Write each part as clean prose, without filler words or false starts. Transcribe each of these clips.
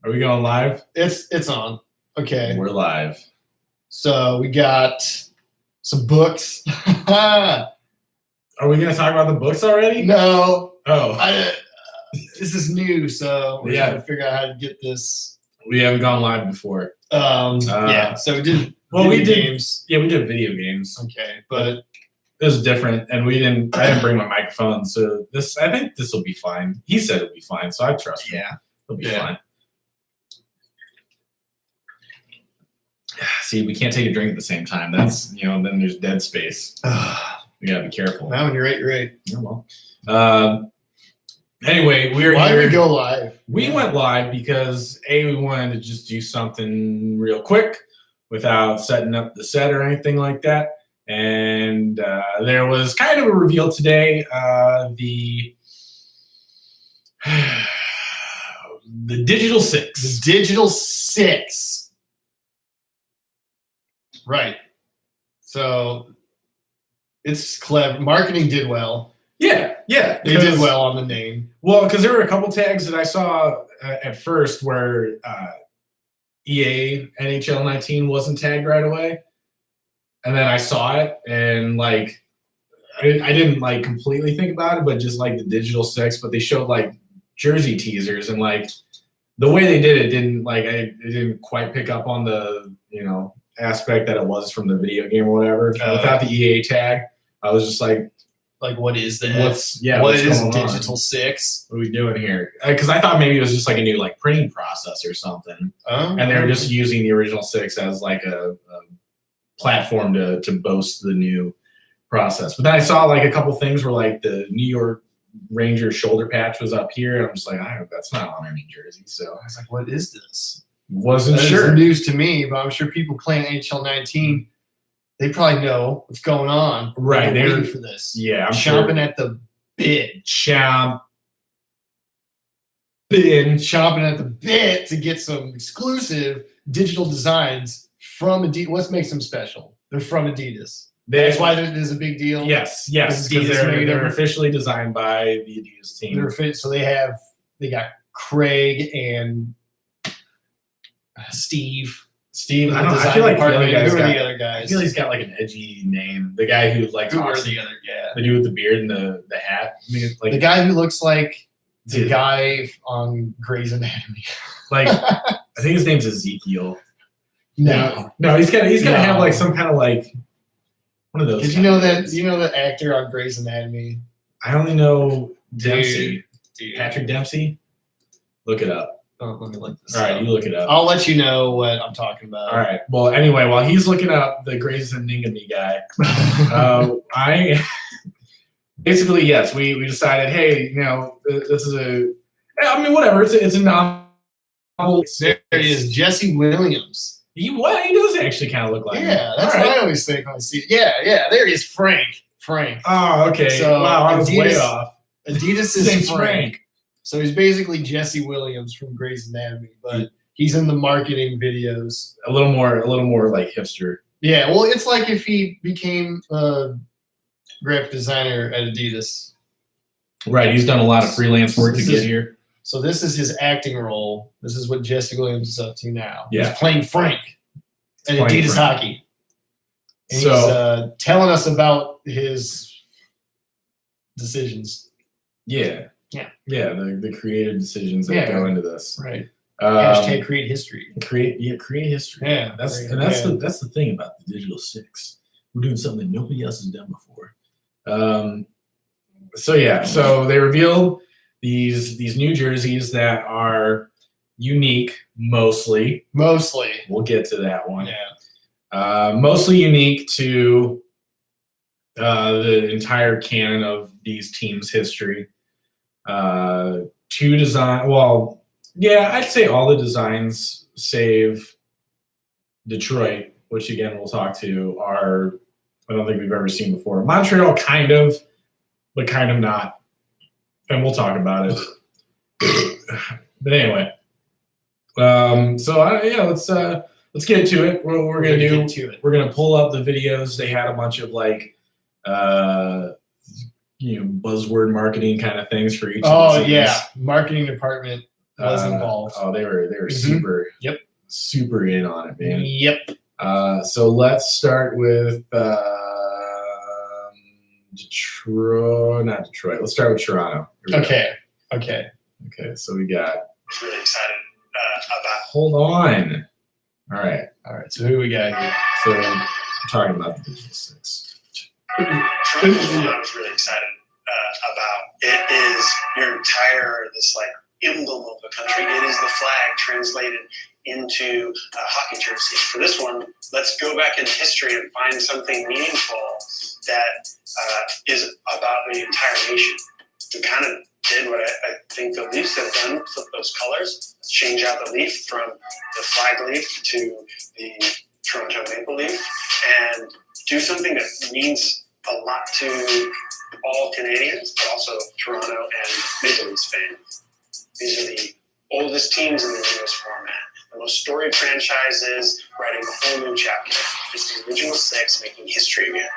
Are we going live? It's on. Okay. We're live. So we got some books. Are we going to talk about the books already? No. Oh. This is new, so we're trying to figure out how to get this. We haven't gone live before. Yeah. So we did. Well, we did games. Yeah, we did video games. Okay, but it was different, and I didn't bring my microphone, so I think this will be fine. He said it'll be fine, so I trust him. Yeah, it'll be fine. See, we can't take a drink at the same time. That's then there's dead space. We gotta be careful. No, when you're right, you're right. Yeah, well. Anyway, Why did we go live? We went live because we wanted to just do something real quick without setting up the set or anything like that. And there was kind of a reveal today. The Digital 6. The Digital 6. Right. So it's clever. Marketing did well. Yeah. They did well on the name. Well, because there were a couple tags that I saw at first where EA NHL 19 wasn't tagged right away. And then I saw it and I didn't completely think about it, but just the Digital 6, but they showed jersey teasers and the way they did it didn't I didn't quite pick up on the, aspect that it was from the video game or whatever. Without the EA tag, I was just what is that? What is Digital 6? What are we doing here? Because I thought maybe it was just a new printing process or something. Oh. And they're just using the original 6 as a platform to boast the new process. But then I saw a couple things where the New York Ranger shoulder patch was up here, and I'm just that's not on any jersey. So I was what is this? Wasn't that sure. Is news to me, but I'm sure people playing NHL 19, they probably know what's going on. Right, they're waiting for this. Yeah, I'm chomping at the bit. Chomping at the bit to get some exclusive digital designs from Adidas. What makes them special? They're from Adidas. That's why it is a big deal. Yes, because they're officially designed by the Adidas team. So they got Craig and Steve. I feel like the other guy's Who are the other guys? I feel he's got an edgy name. The guy who Who are the other? Yeah, the dude with the beard and the hat. The guy who looks like the guy on Grey's Anatomy. I think his name's Ezekiel. No, he's got to have some kind of one of those. Did you know that? You know the actor on Grey's Anatomy? I only know Dempsey. Dude. Patrick Dempsey. Look it up. Oh, let me look this up. All right, you look it up. I'll let you know what I'm talking about. All right. Well, anyway, while he's looking up the Grey's Anatomy guy, I basically, yes, we decided, hey, this is whatever. It's a novel. There he is, Jesse Williams. He does actually kind of look like him. Yeah, that's what I always think when I see it. Yeah, there he is, Frank. Oh, okay. So, wow, I was way off. Adidas is Frank. So he's basically Jesse Williams from Grey's Anatomy, but he's in the marketing videos. A little more hipster. Yeah, well, it's like if he became a graphic designer at Adidas. Right, he's done a lot of freelance work to get here. So this is his acting role. This is what Jesse Williams is up to now. Yeah. He's playing Frank at Adidas Hockey. And he's telling us about his decisions. Yeah. Yeah, the creative decisions that go into this. Right. Hashtag create history. Create history. Yeah. That's the thing about the Digital 6. We're doing something that nobody else has done before. So they revealed these new jerseys that are unique mostly. We'll get to that one. Yeah. Mostly unique to the entire canon of these teams' history. I'd say all the designs save Detroit, which again we'll talk to, I don't think we've ever seen before. Montreal kind of, but kind of not. And we'll talk about it. But anyway. Let's get to it. We're gonna pull up the videos. They had a bunch of buzzword marketing kind of things for each. Oh yeah, marketing department was involved. Oh, they were Mhm. super in on it, man. Yep. So let's start with Detroit, not Detroit. Let's start with Toronto. Here we go. Okay. Okay, so we got. Really excited about. Hold on. All right. So who we got here? So we're talking about the Digital 6. What I was really excited about it is your entire this like emblem of the country. It is the flag translated into a hockey jersey. For this one, let's go back in history and find something meaningful that is about the entire nation. We kind of did what I think the Leafs have done, flip those colors, change out the leaf from the flag leaf to the Toronto Maple Leaf, and do something that means a lot to all Canadians, but also Toronto and Maple Leafs fans. These are the oldest teams in the newest format. The most storied franchises writing a whole new chapter. It's the original 6 making history again.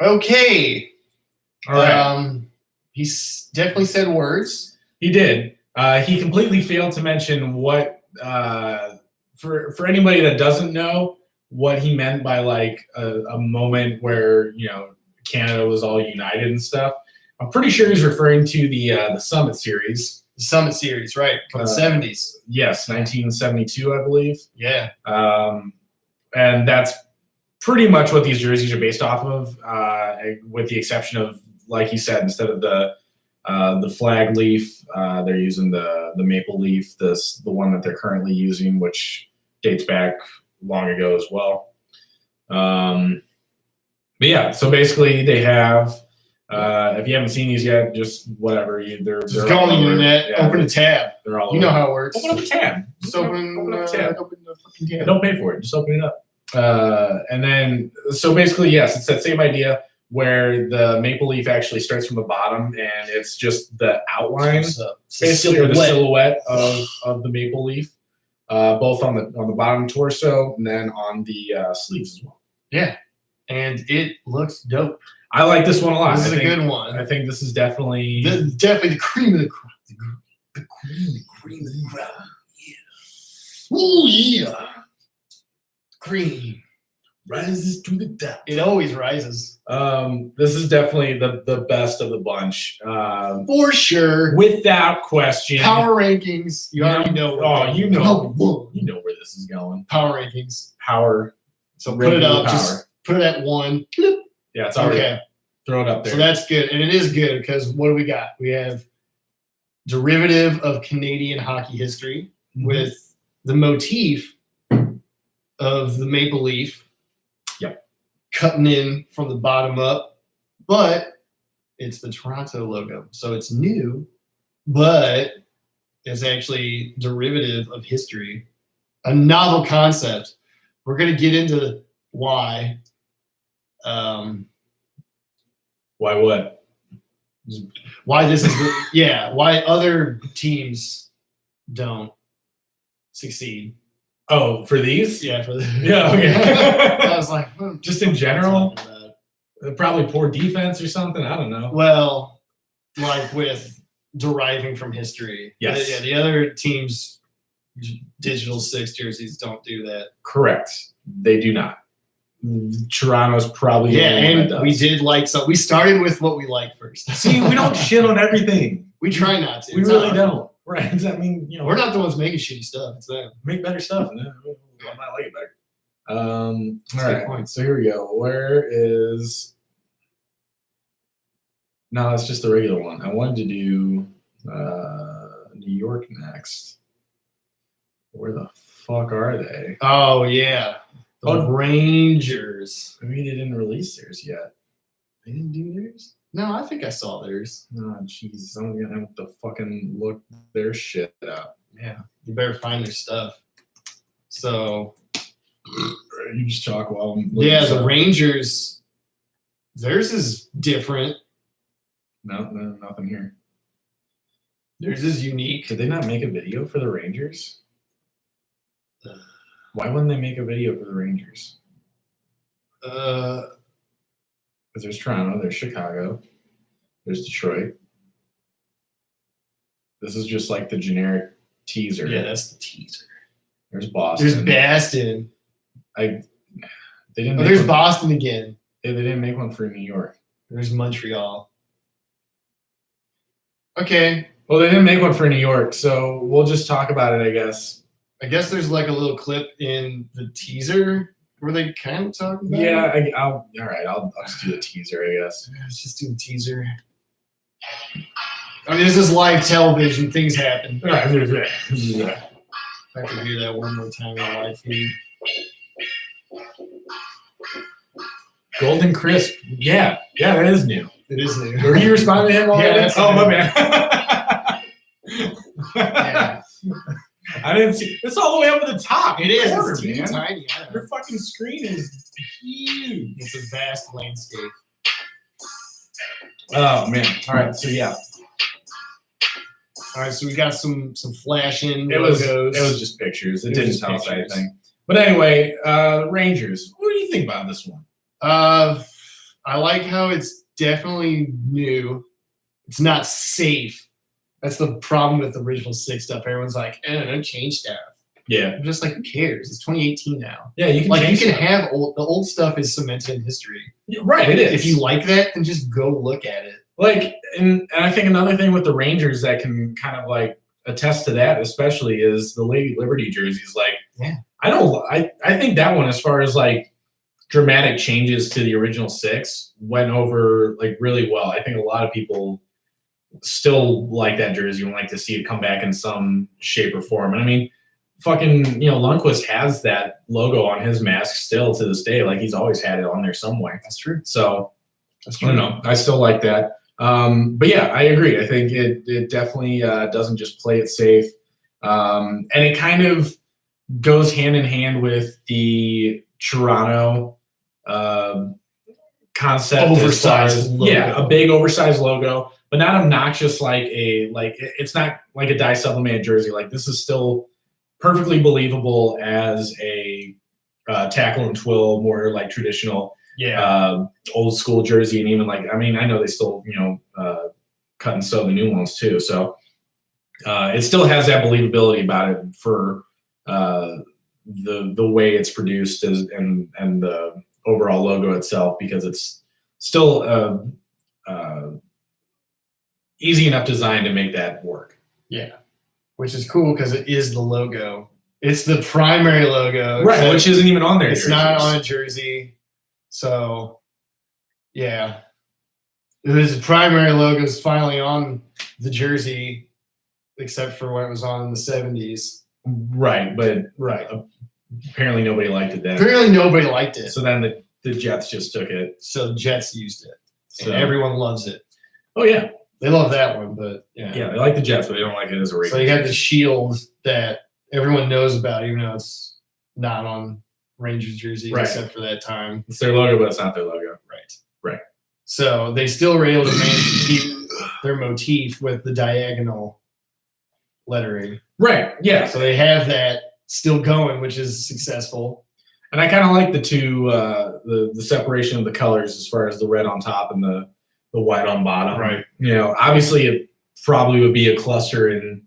Okay. All right. He definitely said words. He did. He completely failed to mention what, for anybody that doesn't know, what he meant by like a moment where Canada was all united and stuff. I'm pretty sure he's referring to the Summit Series. The Summit Series, right, from the 70s. Yes, 1972, I believe. Yeah. And that's pretty much what these jerseys are based off of, with the exception of, like he said, instead of the flag leaf, they're using the maple leaf, the one that they're currently using, which dates back long ago as well. But yeah, so basically they have, if you haven't seen these yet, just whatever. They're go on the internet, open a tab. They're all you know how it works. Open up a tab. Just open up a tab. Open the fucking tab. Don't pay for it. Just open it up. And then, so basically, yes, it's that same idea where the maple leaf actually starts from the bottom and it's just the outline, basically, or the silhouette of the maple leaf, both on the bottom torso and then on the sleeves as well. Yeah, and it looks dope. I like this one a lot. This is a good one. I think this is definitely the cream of the crop. The cream of the crop. Yeah. Ooh, yeah. Cream rises to the top. It always rises. This is definitely the best of the bunch. For sure. Without question. Power rankings. You already know. You know where this is going. Power rankings. Power. So put it up. Just put it at 1. Yeah, it's already okay. Throw it up there. So that's good. And it is good because what do we got? We have derivative of Canadian hockey history with the motif of the maple leaf. Yep. Cutting in from the bottom up. But it's the Toronto logo. So it's new, but it's actually derivative of history. A novel concept. We're going to get into why. Why what? Why this is why other teams don't succeed. Oh, for these? Yeah, for the okay. I was like, just in general, probably poor defense or something. I don't know. Well, like with deriving from history. Yes. Yeah, the other teams' Digital 6 jerseys don't do that. Correct. They do not. Toronto's probably and we did like so. We started with what we like first. See, we don't shit on everything. We try not to. We really don't. Right? I mean, we're not the ones making shitty stuff. It's them. Make better stuff, and then I might like it better. All right. Point. So here we go. Where is? No, that's just the regular one. I wanted to do New York next. Where the fuck are they? Oh yeah. The Rangers. Maybe they didn't release theirs yet. They didn't do theirs? No, I think I saw theirs. Oh, jeez. I'm going to have to fucking look their shit up. Yeah. You better find their stuff. So. You just talk while I'm looking. Yeah, the Rangers. Theirs is different. No, nothing here. Theirs is unique. Did they not make a video for the Rangers? Why wouldn't they make a video for the Rangers? Because there's Toronto, there's Chicago, there's Detroit. This is just like the generic teaser. Yeah, that's the teaser. There's Boston. There's Boston. They didn't. Oh, there's Boston again. They didn't make one for New York. There's Montreal. Okay. Well, they didn't make one for New York, so we'll just talk about it, I guess. I guess there's like a little clip in the teaser where they kind of talk about Yeah, it. all right. I'll just do the teaser, I guess. Let's just do the teaser. I mean, this is live television. Things happen. All right. I have to hear that one more time in the live feed. Golden Crisp. Yeah, that is new. It is new. Were you responding to him already? Yeah, that's my new. bad. Yeah. I didn't see. It's all the way up at the top. It is. Corner, It's teeny man. tiny. Your fucking screen is huge. It's a vast landscape. Oh man. All right. So yeah, All right, so we got some flashing it logos. was just pictures. It was didn't just tell us pictures. anything. But anyway, Rangers. What do you think about this one? I like how it's definitely new. It's not safe. That's the problem with the original 6 stuff. Everyone's like, don't change stuff. Yeah. I'm just like, who cares? It's 2018 now. Yeah, you can Like, you change can stuff. have the old stuff is cemented in history. Right, it is. If you like that, then just go look at it. Like, and I think another thing with the Rangers that can kind of like attest to that, especially, is the Lady Liberty jerseys. Like, Yeah. I think that one, as far as like dramatic changes to the original 6, went over like really well. I think a lot of people still like that jersey and like to see it come back in some shape or form. And I mean, fucking, Lundqvist has that logo on his mask still to this day. Like, he's always had it on there somewhere. That's true. So That's I don't know. I still like that. But yeah, I agree. I think it definitely doesn't just play it safe. And it kind of goes hand in hand with the Toronto concept. Oversized logo. Yeah, a big oversized logo, but not obnoxious it's not like a dye sublimated jersey. Like, this is still perfectly believable as a tackle and twill, more like traditional old school jersey. And even like, I mean, I know they still, cut and sew the new ones too. So it still has that believability about it for the way it's produced and the overall logo itself, because it's still easy enough design to make that work. Yeah. Which is cool because it is the logo. It's the primary logo. Right, which isn't even on there. It's not on a jersey. So, yeah. The primary logo is finally on the jersey, except for when it was on in the 70s. Right, but Right. apparently nobody liked it then. Apparently nobody liked it. So then the Jets just took it. So Jets used it. So And everyone loves it. oh yeah, They love that one, but yeah. they like the Jets, but they don't like it as a regular. So you have the shield that everyone knows about, even though it's not on Rangers jersey, Right. except for that time. It's their logo, but it's not their logo. Right. So they still were able to manage to keep their motif with the diagonal lettering. Right. Yeah. So they have that still going, which is successful. And I kind of like the two, the separation of the colors as far as the red on top and the white on bottom. Right. Obviously it probably would be a cluster in,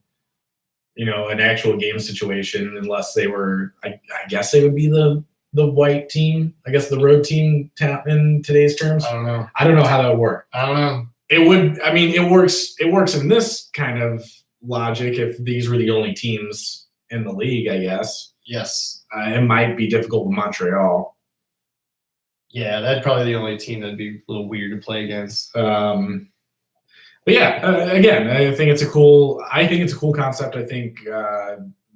an actual game situation, unless they were, I guess they would be the white team. I guess the road team in today's terms. I don't know. I don't know how that would work. I don't know. It would, I mean, it works in this kind of logic if these were the only teams in the league, I guess. Yes. It might be difficult with Montreal. Yeah, that'd probably the only team that'd be a little weird to play against. But yeah, again, I think it's a cool concept. I think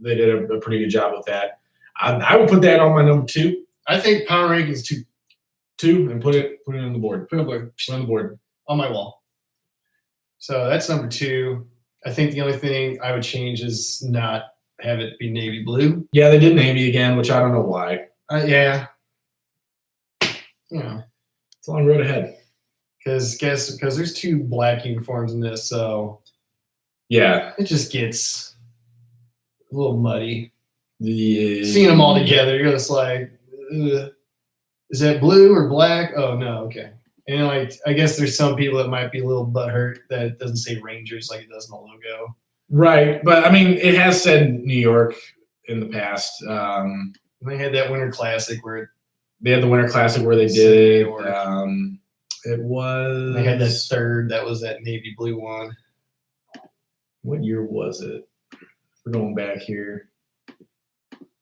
they did a pretty good job with that. I would put that on my number 2. I think power rankings 2, and put it on the board. Put it on the board. on my wall. So that's number 2. I think the only thing I would change is not have it be navy blue. Yeah, they did navy again, which I don't know why. Yeah. It's a long road ahead. Because there's 2 black uniforms in this, so Yeah. it just gets a little muddy. The Seeing them all together, you're just like, ugh. Is that blue or black? Oh no, okay. And like, I guess there's some people that might be a little butthurt that it doesn't say Rangers like it does in the logo. Right, but I mean, it has said New York in the past. They had that Winter Classic where They had the Winter Classic where they New did it. York. It was. they had that third. That was that navy blue one. What year was it? We're going back here.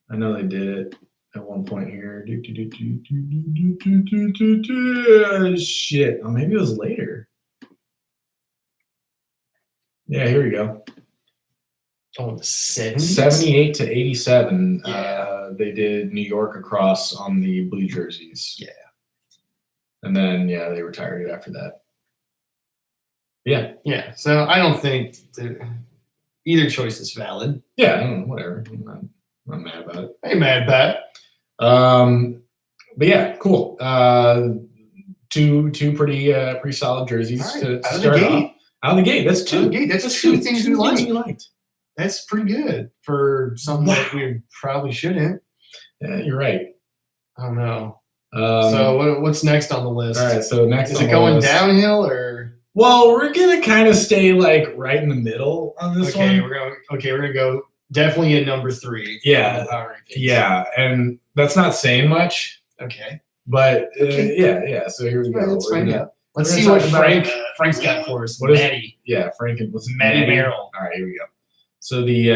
I know they did it at one point here. Shit. Oh, maybe it was later. Yeah, here we go. Oh, the 70s? 78 to 87. Yeah. They did New York across on the blue jerseys. Yeah. And then, yeah, they retired it after that. Yeah. Yeah. So I don't think either choice is valid. Yeah, whatever. I'm not mad about it. I ain't mad about it. But yeah, cool. Two pretty solid jerseys All right, to out of the start gate. off. Out of the gate, that's two. Out of the gate, that's two things we like. we liked. That's pretty good for something that we probably shouldn't. Yeah, you're right. I don't know. So So what's next on the list? all right, so next Is on it the going list- downhill or Well, we're gonna kind of stay like right in the middle on this okay? one. We're gonna go definitely at number 3. Yeah. on the power rankings. Yeah, and that's not saying much, Okay. but Okay. yeah. So here we go. All right, let's We're find gonna- out. Let's we're see gonna what talk about- Frank's got for us. What is it? Maddie. Yeah, Frank and what's Maddie Maddie? Merrill. All right, here we go. So the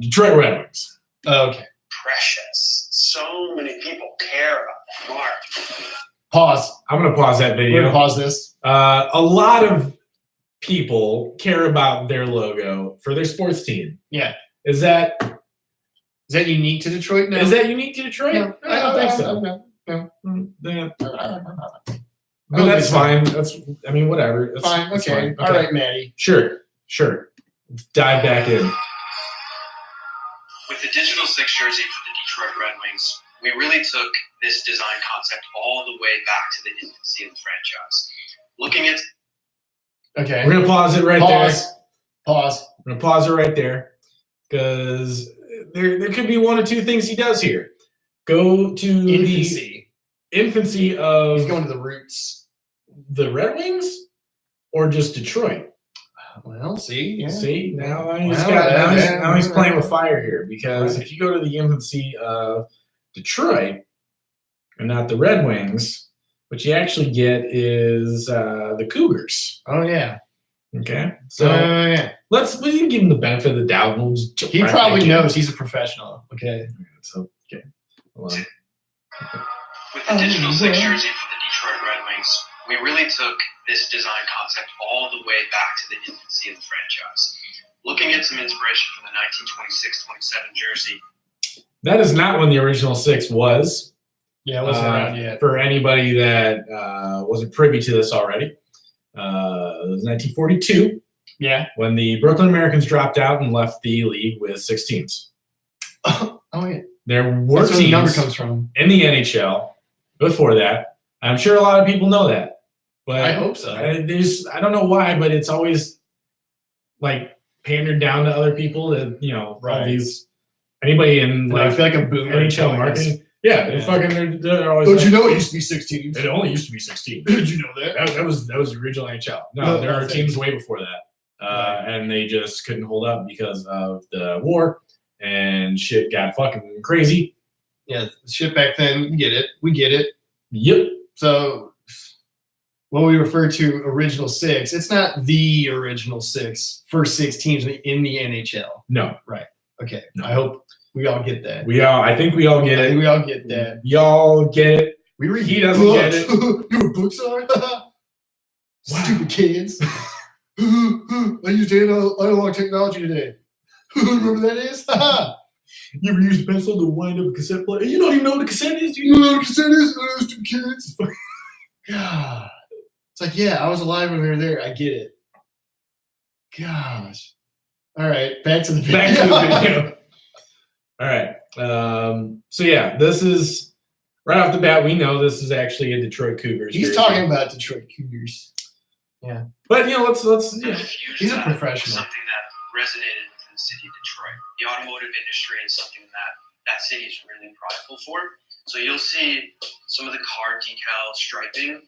Detroit Red Wings. Okay. Precious. So many people care about Mark. Pause. I'm gonna pause that We're video. gonna pause this. A lot of people care about their logo for their sports team. Yeah. Is that Is that unique to Detroit? No. is that unique to Detroit? No, I don't think so. No. Yeah. I But don't that's think so. fine. That's I mean whatever. That's, Fine. that's Okay. fine. All right, Maddie. Sure. Let's dive back in. With the Digital 6 jersey for the Detroit Red Wings, we really took this design concept all the way back to the infancy of the franchise. Looking at Okay. We're gonna pause it right Pause. there. Pause. We're gonna pause it right there because there could be one or two things he does here. Go to Infancy. the infancy of He's going to the roots. the Red Wings or just Detroit. Well, see. Yeah. See, now Well, he's yeah. playing with fire here because Right. if you go to the infancy of Detroit and not the Red Wings, what you actually get is the Cougars. Oh yeah. Okay, so Yeah. we can give him the benefit of the doubt. And we'll just jump He right probably back in. knows he's a professional. Okay. So okay, hold on. With the Digital 6 jersey for the Detroit Red Wings, we really took this design concept all the way back to the infancy of the franchise. Looking at some inspiration from the 1926-27 jersey, That is not when the original 6 was. Yeah, it wasn't around yet. For anybody that wasn't privy to this already, it was 1942 Yeah. when the Brooklyn Americans dropped out and left the league with 6 teams. Oh yeah. There were That's where the teams number comes from. in the NHL before that. I'm sure a lot of people know that, but I hope so. I don't know why, but it's always like pandered down to other people that all Right. these anybody in I like feel like a boomer. NHL telling us. marketing. Yeah, they're Yeah. fucking. They're always. Don't like, you know it used to be 6 teams? It only used to be 16. Did you know that? That was the original NHL. No, No, there are nothing. teams way before that, and they just couldn't hold up because of the war, and shit got fucking crazy. Yeah, shit back then. We get it. We get it. Yep. So when we refer to original 6, it's not the original 6 for 6 teams in the NHL. No. Okay. No. I hope we all get that. I think we all get I think it. we all get that. Y'all get it. We read He doesn't get it. You know what books are? Stupid kids. I used analog technology today. Remember what that is? You ever used a pencil to wind up a cassette player? You don't even know what a cassette is, do you? You know what a cassette is? Stupid kids. God. It's like, yeah, I was alive when we were there. I get it. Gosh. All right, back to the video. Back to the video. All right. So yeah, this is right off the bat. We know this is actually a Detroit Cougars. He's jersey. talking about Detroit Cougars. But let's He's a professional. something that resonated within the city of Detroit. The automotive industry is something that city is really prideful for. So you'll see some of the car decal striping.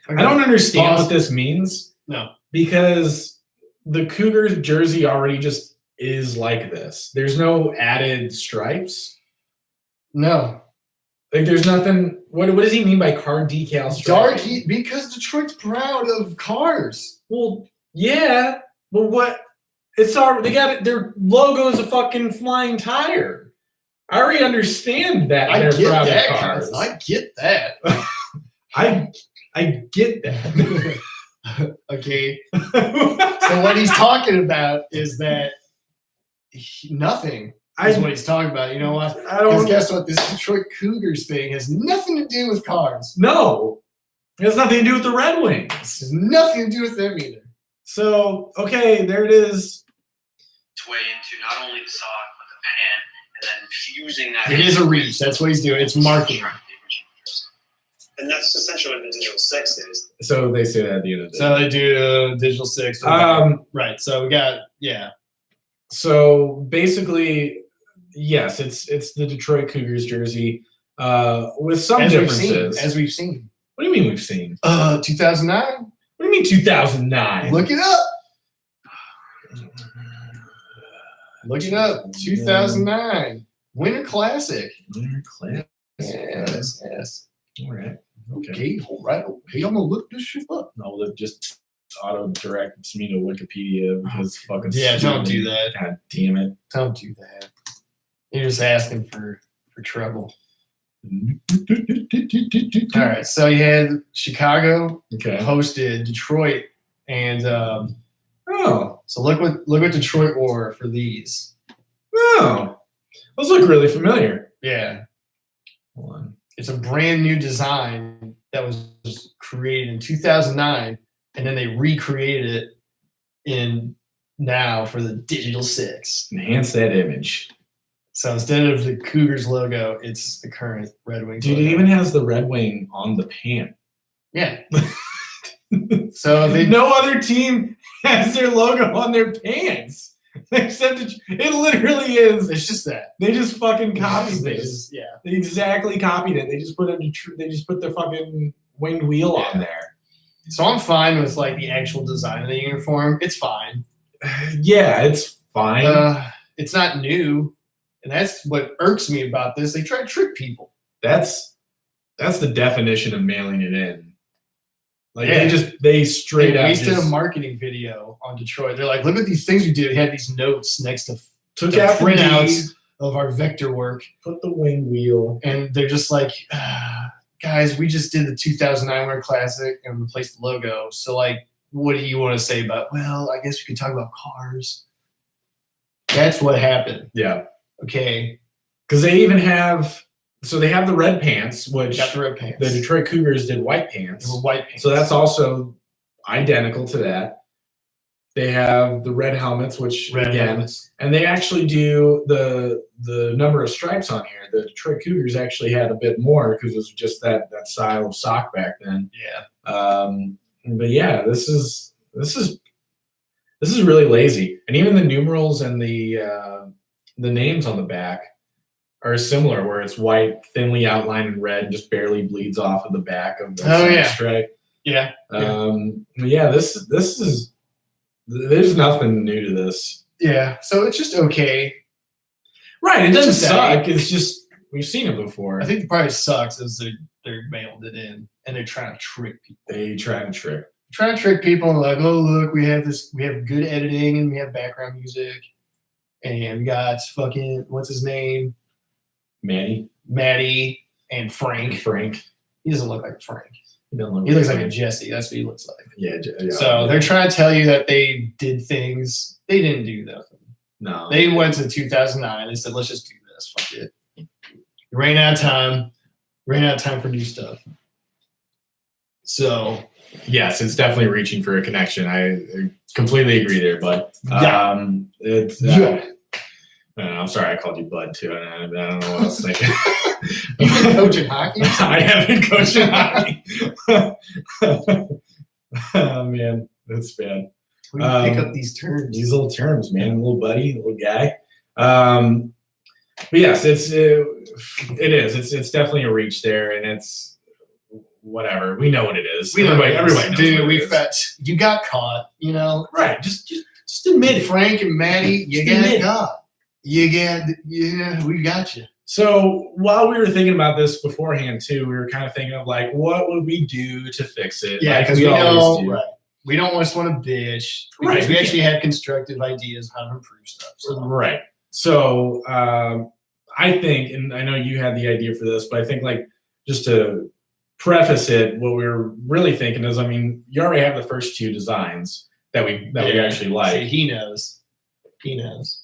I don't understand Pause. what this means No. because the Cougars jersey already just is like this. There's no added stripes. No. Like there's nothing. What does he mean by card decal striping? Because Detroit's proud of cars. Well, yeah, but what? It's all they got. Their logo is a fucking flying tire. I already understand that. I they're get proud that. of cars. I get that. I get that. Okay. So what he's talking about is that nothing is what he's talking about. You know what? Because guess what? This Detroit Cougars thing has nothing to do with cars. No, it has nothing to do with the Red Wings. It has nothing to do with them either. So okay, there it is. Its way into not only the sock but the pant, and then fusing that. It is a reach. That's what he's doing. It's marketing. And that's essentially what the Digital 6 is. So they say that at the end of the day. So they do Digital 6. Right. So we got So basically, yes, it's the Detroit Cougars jersey with some differences. As we've seen. What do you mean we've seen? 2009. What do you mean 2009? Look it up. Look it up. 2009 Winter Classic. Winter Classic. Yes. All right. Okay. All right. Okay. I'm gonna look this shit up. No, that just auto directs me to Wikipedia because fucking. Yeah, don't do that. God damn it! Don't do that. You're just asking for trouble. All right. So you had Chicago hosted Detroit, and so look what Detroit wore for these. Oh, those look really familiar. Yeah. Hold on. It's a brand new design that was created in 2009, and then they recreated it in now for the Digital 6. Enhance that image. So instead of the Cougars logo, it's the current Red Wings Dude, logo. it even has the Red Wing on the pant. Yeah. So no other team has their logo on their pants. Except it literally is. It's just that they just fucking copied it. this. Yeah, they exactly copied it. They just put the fucking winged wheel on there. So I'm fine with like the actual design of the uniform. It's fine. Yeah, it's fine. It's not new, and that's what irks me about this. They try to trick people. That's the definition of mailing it in. Like they straight up wasted a marketing video on Detroit. They're like, look at these things we did. We had these notes next to took out printouts of our vector work. Put the wing wheel, and they're just like, guys, we just did the 2009 Winter Classic and replaced the logo. So like, what do you want to say about? Well, I guess we could talk about cars. That's what happened. Yeah. Okay. Because they even have. So they have the red pants, which got the red pants. The Detroit Cougars did white pants. They were white pants. So that's also identical to that. They have the red helmets, which helmets. And they actually do the number of stripes on here. The Detroit Cougars actually had a bit more because it was just that style of sock back then. Yeah. But yeah, this is really lazy. And even the numerals and the names on the back are similar, where it's white, thinly outlined in red, and just barely bleeds off of the back of the stripe. Yeah. This is. There's nothing new to this. Yeah. So it's just okay. Right. It doesn't suck. It's just we've seen it before. I think the part that sucks is they're mailed it in and they're trying to trick people. Trying to trick people and like, oh look, we have good editing and we have background music. And we got fucking what's his name? Maddie and Frank. He doesn't look like Frank. He looks like a Jesse. That's what he looks like. Yeah. So they're trying to tell you that they did things. They didn't do nothing. No. They went to 2009 and said, let's just do this. Fuck it. Ran out of time. Ran out of time for new stuff. So. Yes, it's definitely reaching for a connection. I completely agree there, bud. I'm sorry I called you Bud too. I don't know what I was thinking. You've been coaching hockey? I have been coaching hockey. Oh, man. That's bad. We pick up these terms. These little terms, man. Little buddy, little guy. But yes, it is. It's definitely a reach there, and it's whatever. We know what it is. Everybody knows dude, what it is. You got caught, you know? Right. Just Just admit it. Frank and Maddie, you Just admit got it. We got you. So while we were thinking about this beforehand too, we were kind of thinking of like, what would we do to fix it? Yeah, like because we always know, do. right. We don't just want to bitch. Right. Because we actually have constructive ideas how to improve stuff. So. Right. So I think, and I know you had the idea for this, but I think like just to preface it, what we were really thinking is, I mean, you already have the first two designs that we actually like. See, he knows. He knows.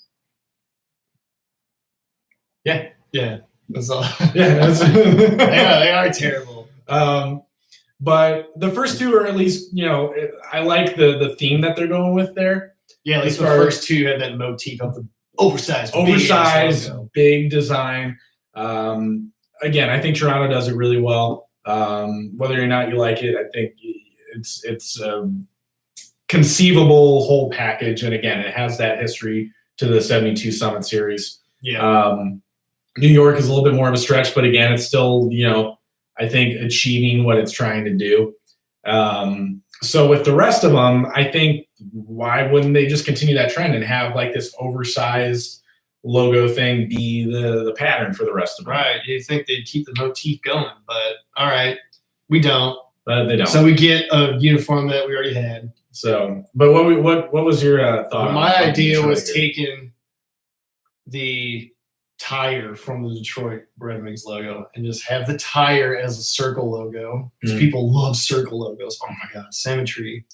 Yeah. Yeah. That's all. Yeah, that's they are terrible. But the first two are at least, I like the theme that they're going with there. Yeah, at least the first two had that motif of the oversized, big design. Again, I think Toronto does it really well. Whether or not you like it, I think it's a conceivable whole package. And again, it has that history to the 72 Summit Series. Yeah. New York is a little bit more of a stretch, but again, it's still, I think achieving what it's trying to do. So with the rest of them, I think why wouldn't they just continue that trend and have like this oversized logo thing be the pattern for the rest of them? Right. You think they'd keep the motif going, but all right, we don't. But they don't. So we get a uniform that we already had. So, but what was your thought? My idea was taking the tire from the Detroit Red Wings logo and just have the tire as a circle logo because people love circle logos. Oh my god, symmetry.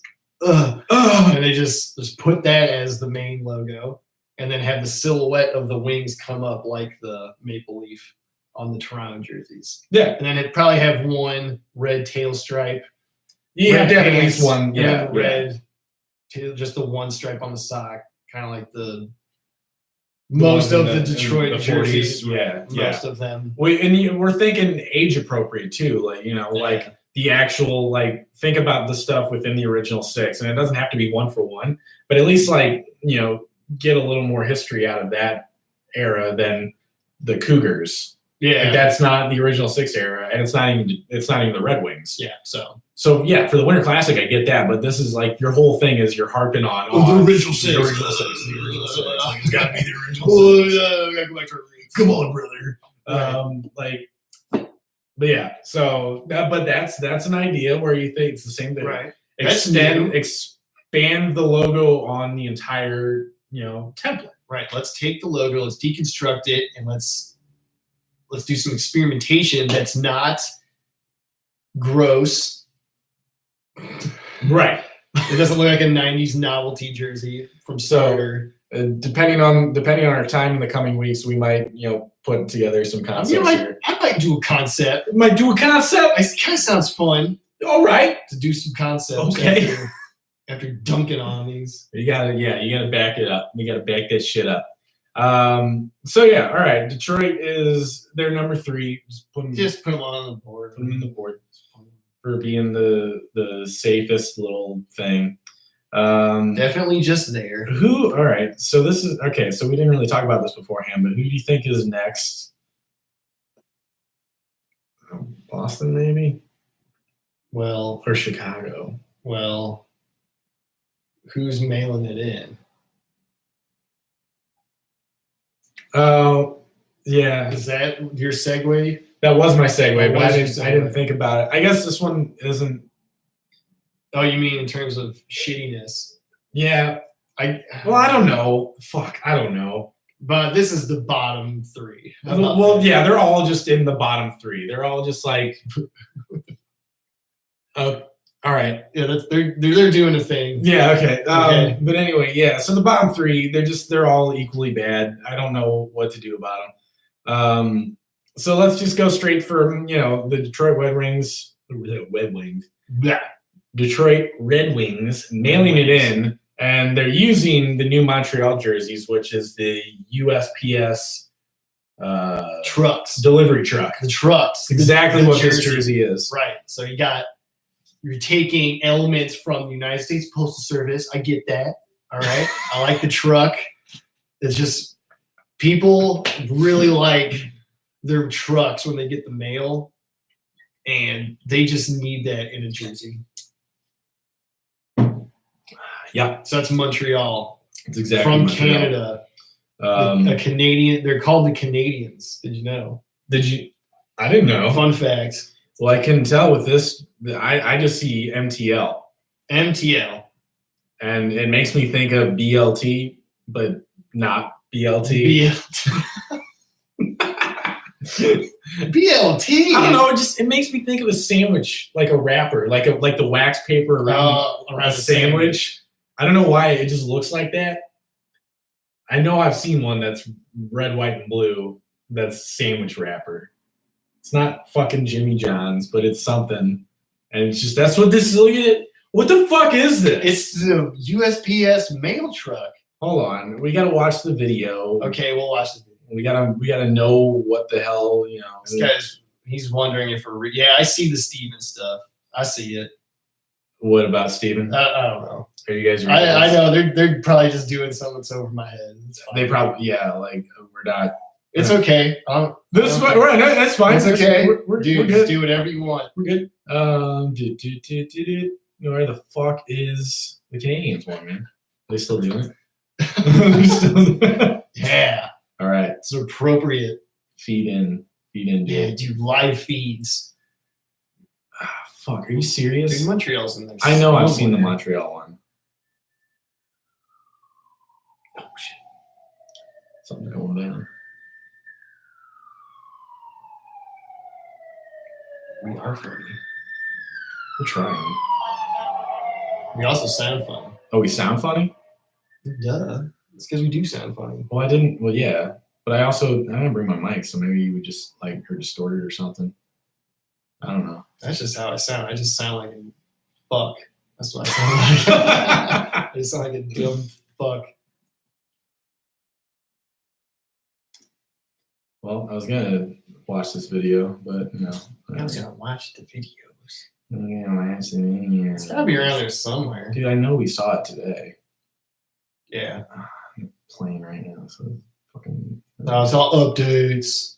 And they just put that as the main logo and then have the silhouette of the wings come up like the maple leaf on the Toronto jerseys. Yeah. And then it'd probably have one red tail stripe. You have to have at pants, least one. Yeah. Red tail, just the one stripe on the sock, kind of like the most of the Detroit jerseys. Yeah. Most of them. We're thinking age appropriate too. Like, like the actual, like, think about the stuff within the original six. And it doesn't have to be one for one, but at least like, get a little more history out of that era than the Cougars. Yeah. Like, that's not the original six era, and it's not even the Red Wings. Yeah. So yeah, for the Winter Classic, I get that, but this is like your whole thing is you're harping on the original six. The original six. The original six. Like, it's got to be the original six. We gotta go back to our roots. Come on, brother. But yeah. So, but that's an idea where you think it's the same thing. Right. Expand the logo on the entire template. Right. Let's take the logo, let's deconstruct it, and let's do some experimentation that's not gross. Right. It doesn't look like a 90s novelty jersey from Starter. Depending on our time in the coming weeks, we might, put together some concepts here. I might do a concept. Might do a concept. It kind of sounds fun. All right. To do some concepts. Okay. After dunking on these. You gotta back it up. You gotta back that shit up. So yeah, all right. Detroit is their number 3. Just put them on the board. Put them on the board for being the safest little thing. Definitely just there. All right. So this is okay. So we didn't really talk about this beforehand, but who do you think is next? Boston, maybe? Well, or Chicago? Well, who's mailing it in? Oh, yeah. Is that your segue? That was my segue, but I didn't think about it. I guess this one isn't. Oh, you mean in terms of shittiness? Yeah. I don't know. Fuck, I don't know. But this is the bottom 3. Well, yeah, they're all just in the bottom 3. They're all just like, oh, all right. Yeah, they're doing a thing. Yeah, okay. But anyway, yeah. So the bottom 3, they're all equally bad. I don't know what to do about them. So let's just go straight from the Detroit Red Wings. Yeah. Detroit Red Wings mailing it in, and they're using the new Montreal jerseys, which is the USPS trucks, delivery truck. The trucks. Exactly what this jersey is. Right. So you're taking elements from the United States Postal Service. I get that. All right. I like the truck. It's just people really like their trucks when they get the mail, and they just need that in a jersey. Yeah. So that's Montreal. It's exactly from Montreal. Canada. Um, A Canadian. They're called the Canadians. Did you know? did you? I didn't know. Fun fact. Well, I can tell with this. I just see MTL, MTL. and it makes me think of BLT, but not BLT. BLT. I don't know. It makes me think of a sandwich, like a wrapper, like the wax paper around Around a sandwich. I don't know why it just looks like that. I know I've seen one that's red, white, and blue. That's sandwich wrapper. It's not fucking Jimmy John's, but it's something. And it's just that's what this is. Look at it. What the fuck is this? It's the USPS mail truck. Hold on. We gotta watch the video. Okay, we'll watch the video. We gotta know what the hell, you know. This guy's he's wondering if we're yeah, I see the Steven stuff. I see it. What about Steven? I don't know. Are you guys? I know they're probably just doing something that's over my head. It's fine. They probably like we're not. It's okay. This is fine. Right, that's fine. It's okay. We're Dude, good. just do whatever you want. We're good. Where the fuck is the Canadians one, man? Are they still doing it? Yeah. All right. It's appropriate. Feed in. Yeah, Dude. do live feeds. Fuck. Are you serious? Dude, Montreal's in there. I know. I've seen the Montreal one. Oh shit. Something's going down. We are funny. We're trying. We also sound funny. Oh, we sound funny? Duh. It's because we do sound funny. Well, I didn't. Well, yeah. But I didn't bring my mic, so maybe you would just like are distorted or something. I don't know. That's just how I sound. I just sound like a fuck. That's what I sound like. I just sound like a dumb fuck. Well, I was gonna watch this video, but no. I was gonna watch the videos. It's It's gotta be around there somewhere. Dude, I know we saw it today. Yeah. I'm playing right now, so fucking. No, it's all updates.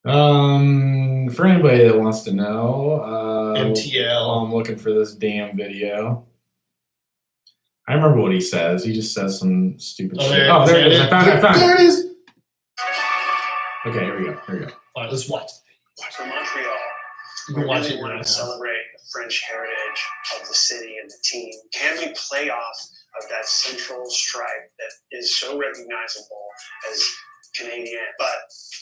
For anybody that wants to know, MTL. while I'm looking for this damn video. I remember what he says. He just says some stupid shit. There it is. I found it. There it is. Okay, here we go. All right, let's watch. For Montreal, You we can watch really it. want to celebrate the French heritage of the city and the team. Can we play off of that central stripe that is so recognizable as Canadian, but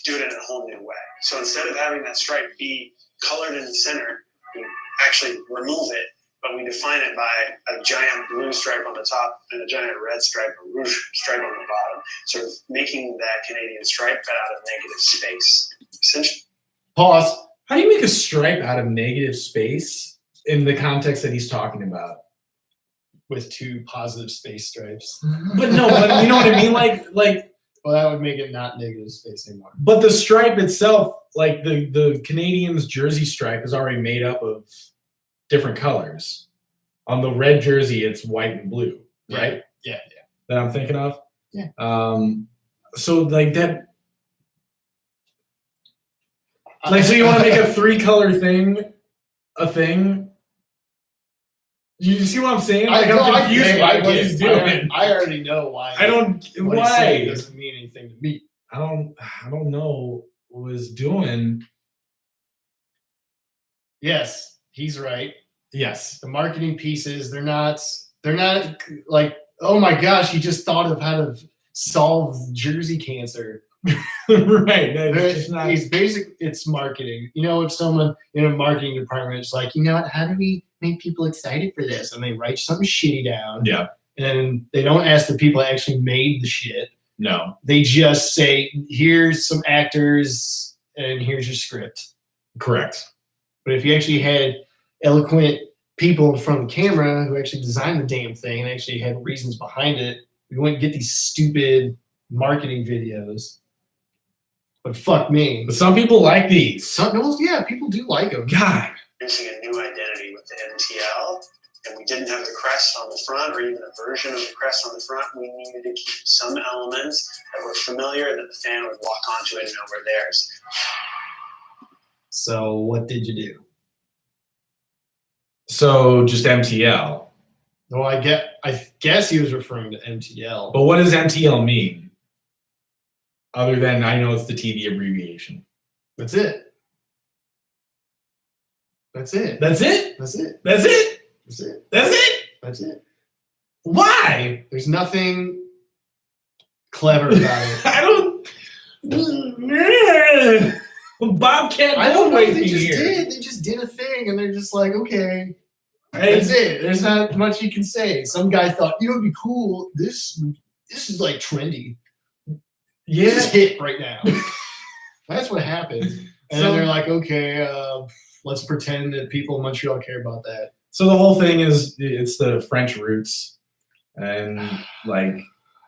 do it in a whole new way? So instead of having that stripe be colored in the center, we actually remove it, but we define it by a giant blue stripe on the top and a giant red stripe, a rouge stripe on the bottom, sort of making that Canadian stripe out of negative space. Essentially. Pause. How do you make a stripe out of negative space in the context that he's talking about? With two positive space stripes. But no, but you know what I mean? Like Well, that would make it not negative space anymore. but the stripe itself, like the Canadians jersey stripe is already made up of different colors. On the red jersey, it's white and blue, right? Yeah. That I'm thinking of. Yeah. So like that. Like, so you want to make a 3-color thing, a thing? You see what I'm saying? Like, I'm confused by what he's doing. I already know why. I don't. What he's Why? saying doesn't mean anything to me. I don't know what he's doing. Yes, he's right. Yes. The marketing pieces, they're not like, oh my gosh, he just thought of how to solve jersey cancer. Right. That's just not. He's basic. It's marketing. You know, if someone in a marketing department is like, you know what, how do we make people excited for this? And they write something shitty down. Yeah. And they don't ask the people that actually made the shit. No. They just say, here's some actors and here's your script. Correct. But if you actually had eloquent people in front of the camera who actually designed the damn thing and actually had reasons behind it, we wouldn't get these stupid marketing videos. But fuck me. But some people like these. Yeah, people do like them. God. Producing a new identity with the MTL, and we didn't have the crest on the front or even a version of the crest on the front. We needed to keep some elements that were familiar that the fan would walk onto it and know were theirs. So what did you do? So just MTL. Well, I guess he was referring to MTL. But what does MTL mean? Other than I know it's the TV abbreviation. That's it. That's it. That's it? That's it. That's it? That's it. That's it? That's it. Why? There's nothing clever about it. I don't. Bobcat I don't know. Goldthwait They just here. did. They just did a thing, and they're just like, okay, Hey, that's it. There's not much you can say. Some guy thought, it'd be cool. This is like trendy. This is yeah. hit right now. That's what happened. And So- then they're like, okay, let's pretend that people in Montreal care about that. So the whole thing is it's the French roots, and like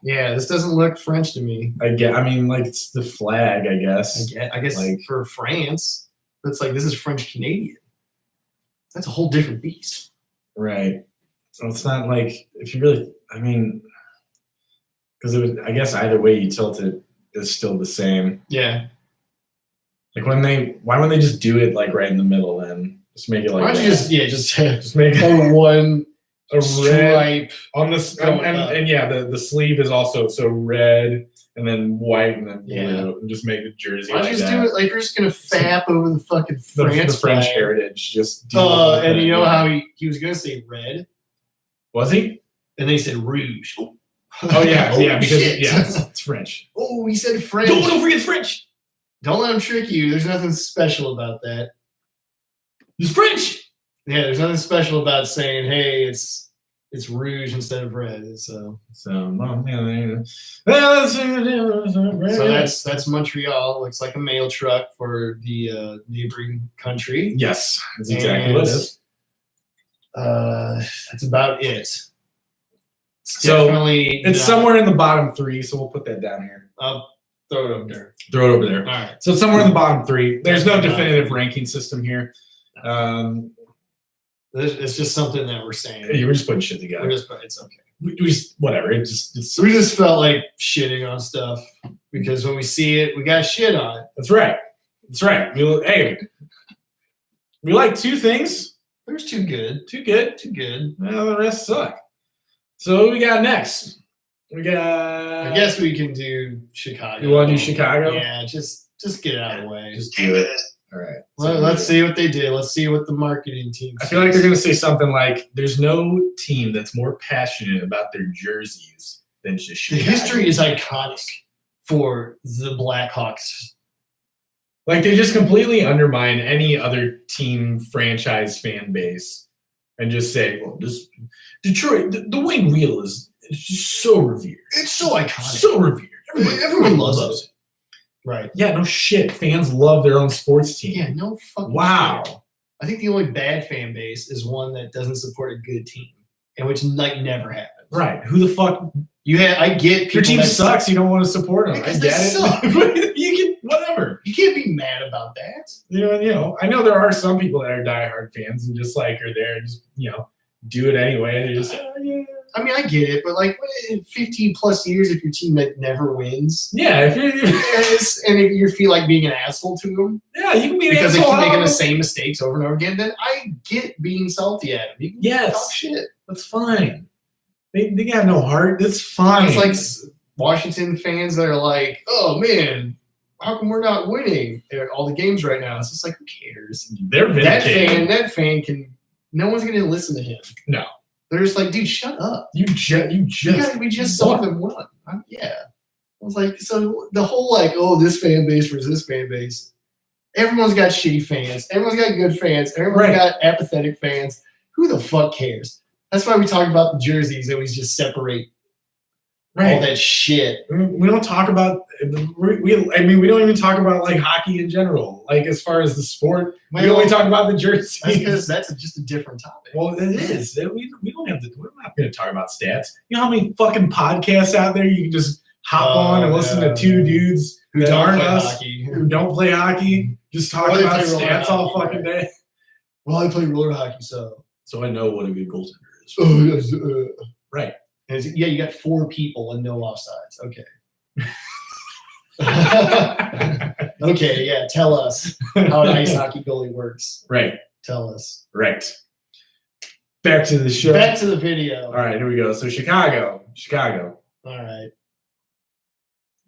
Yeah, this doesn't look French to me. I mean, like it's the flag, I guess. I guess Like- for France, it's like this is French Canadian. That's a whole different beast. Right. So it's not like if you really, I mean, because I guess either way you tilt it is still the same. Yeah. Like why wouldn't they just do it like right in the middle then? Just make it like Why don't you that. just make have one a red stripe? on this going up. and yeah, the sleeve is also so red and then white and then blue Yeah. and just make the jersey Why don't like you just that. do it like you're just gonna fap over the fucking The France French flag. heritage. Just do the whole And thing. you know how he was gonna say red, was he? and they said rouge. Oh yeah, yeah, because shit. it's French. Oh, he said French. Don't forget it's French. Don't let him trick you. There's nothing special about that. It's French. Yeah, there's nothing special about saying, "Hey, it's rouge instead of red." So Well, yeah, So that's Montreal. Looks like a mail truck for the neighboring country. yes, that's exactly what it is. That's about it. So, Definitely It's not- somewhere in the bottom three, so we'll put that down here. I'll throw it up there. Throw it over there. All right. So it's somewhere in the bottom three. There's no Definitely not. definitive ranking system here. It's just something that we're saying. You were just putting shit together. It's okay. We just whatever. It's We just felt like shitting on stuff because when we see it, we got shit on it. that's right. That's right. We like two things. There's too good. Too good. Too good. Well, the rest suck. So what we got next? We got. I guess we can do Chicago. You want to do Chicago? Yeah, just get it out of the way. Just Came do with it. it. All right. Let's see what they did. Let's see what the marketing team I feel like they're says. going to say something like, "There's no team that's more passionate about their jerseys than just The Chicago." history is iconic for the Blackhawks. Like they just completely undermine any other team franchise fan base and just say, "Well, this Detroit, the Wayne Wheel is just so revered, It's so iconic. so revered. Everyone loves it. Right. Yeah, no shit. Fans love their own sports team. Yeah, no fucking Wow. shit. I think the only bad fan base is one that doesn't support a good team, and which like never happens. Right? Who the fuck? I get people Your team that sucks. You don't want to support them. I Because get they it. suck. You can whatever. You can't be mad about that. You know. I know there are some people that are diehard fans and just like are there and just do it anyway. They're just yeah. I mean, I get it, but like 15 plus years, if your team like never wins, Yeah, if you're, and if you feel like being an asshole to them yeah, you can be an because they asshole. keep making the same mistakes over and over again, then I get being salty at them. You can Yes. talk shit. That's fine. They got no heart. That's fine. It's like Washington fans that are like, "Oh man, how come we're not winning all the games right now?" It's just like, who cares? they're vindicated. That fan can. No one's gonna listen to him. No. They're just like, dude, shut up. You just We just saw them win. Yeah. I was like, so the whole like, oh, this fan base versus this fan base. Everyone's got shitty fans. Everyone's got good fans. Everyone's Right. got apathetic fans. Who the fuck cares? That's why we talk about the jerseys and we just separate all right. that shit. We don't talk about. We don't even talk about like hockey in general. Like as far as the sport, we only talk about the jerseys. That's because that's just a different topic. Well, it is. We don't have to. We're not going to talk about stats. You know how many fucking podcasts out there you can just hop on and listen to two dudes who that don't aren't play us, hockey. who don't play hockey, just talk Or they about play roller stats all hockey, fucking day. Well, I play roller hockey, so. So I know what a good goaltender is. Oh, yes, Right. And yeah, you got 4 people and no offsides. Okay. Okay, yeah. Tell us how an ice hockey goalie works. Right. Tell us. Right. Back to the show. Back to the video. All right, here we go. So Chicago. All right.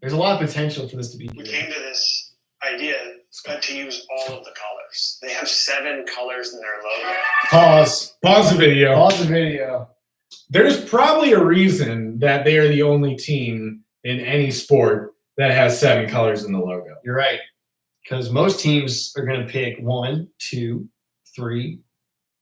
There's a lot of potential for this to be We good. came to this idea to use all of the colors. They have 7 colors in their logo. Pause. Pause the video. Pause the video. There's probably a reason that they are the only team in any sport that has 7 colors in the logo. You're right. Because most teams are going to pick 1, 2, 3,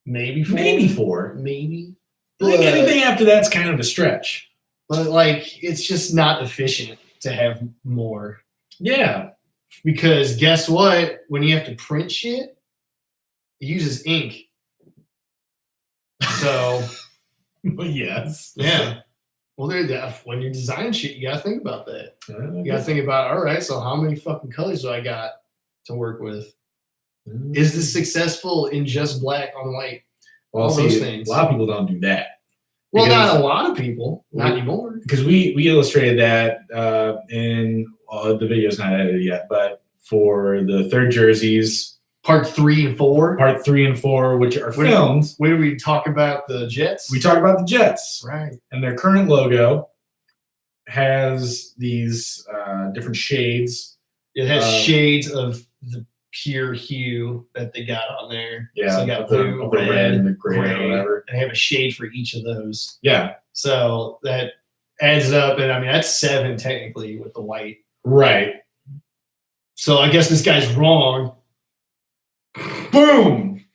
maybe 4. Maybe 4. Maybe. I think anything after that's kind of a stretch. But, like, it's just not efficient to have more. Yeah. Because guess what? When you have to print shit, it uses ink. So, Yes. yeah. Well, when you're designing shit, you got to think about that. You You got to think about, all right, so how many fucking colors do I got to work with? Is this successful in just black on white? well, all see, those things. a lot of people don't do that. Well, Because- not a lot of people. Not anymore. Because we illustrated that in the video's not edited yet, but for the third jerseys, Part 3 and 4. part 3 and 4, which are filmed, When we talk about the Jets? we talk about the Jets, Right. and their current logo has these different shades. It has Um, shades of the pure hue that they got on there. Yeah, So you got of the blue, red and the gray, or gray, whatever. and they have a shade for each of those. Yeah, So that adds up, and I mean that's 7 technically with the white. right. So I guess this guy's wrong. Boom!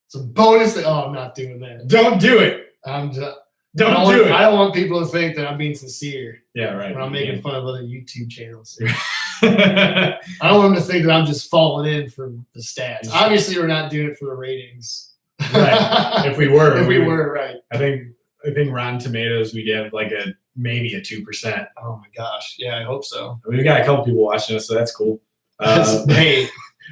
It's a bonus. I'm not doing that. Don't do it. I'm just. Don't do it. I don't want people to think that I'm being sincere Yeah, right. when I'm making fun of other YouTube channels. right. I don't want them to think that I'm just falling in for the stats. Obviously, we're not doing it for the ratings. If we were, If we were, right. I think Rotten Tomatoes we'd have like maybe a 2%. Oh my gosh. Yeah, I hope so. I mean, we got a couple people watching us, so that's cool. Hey,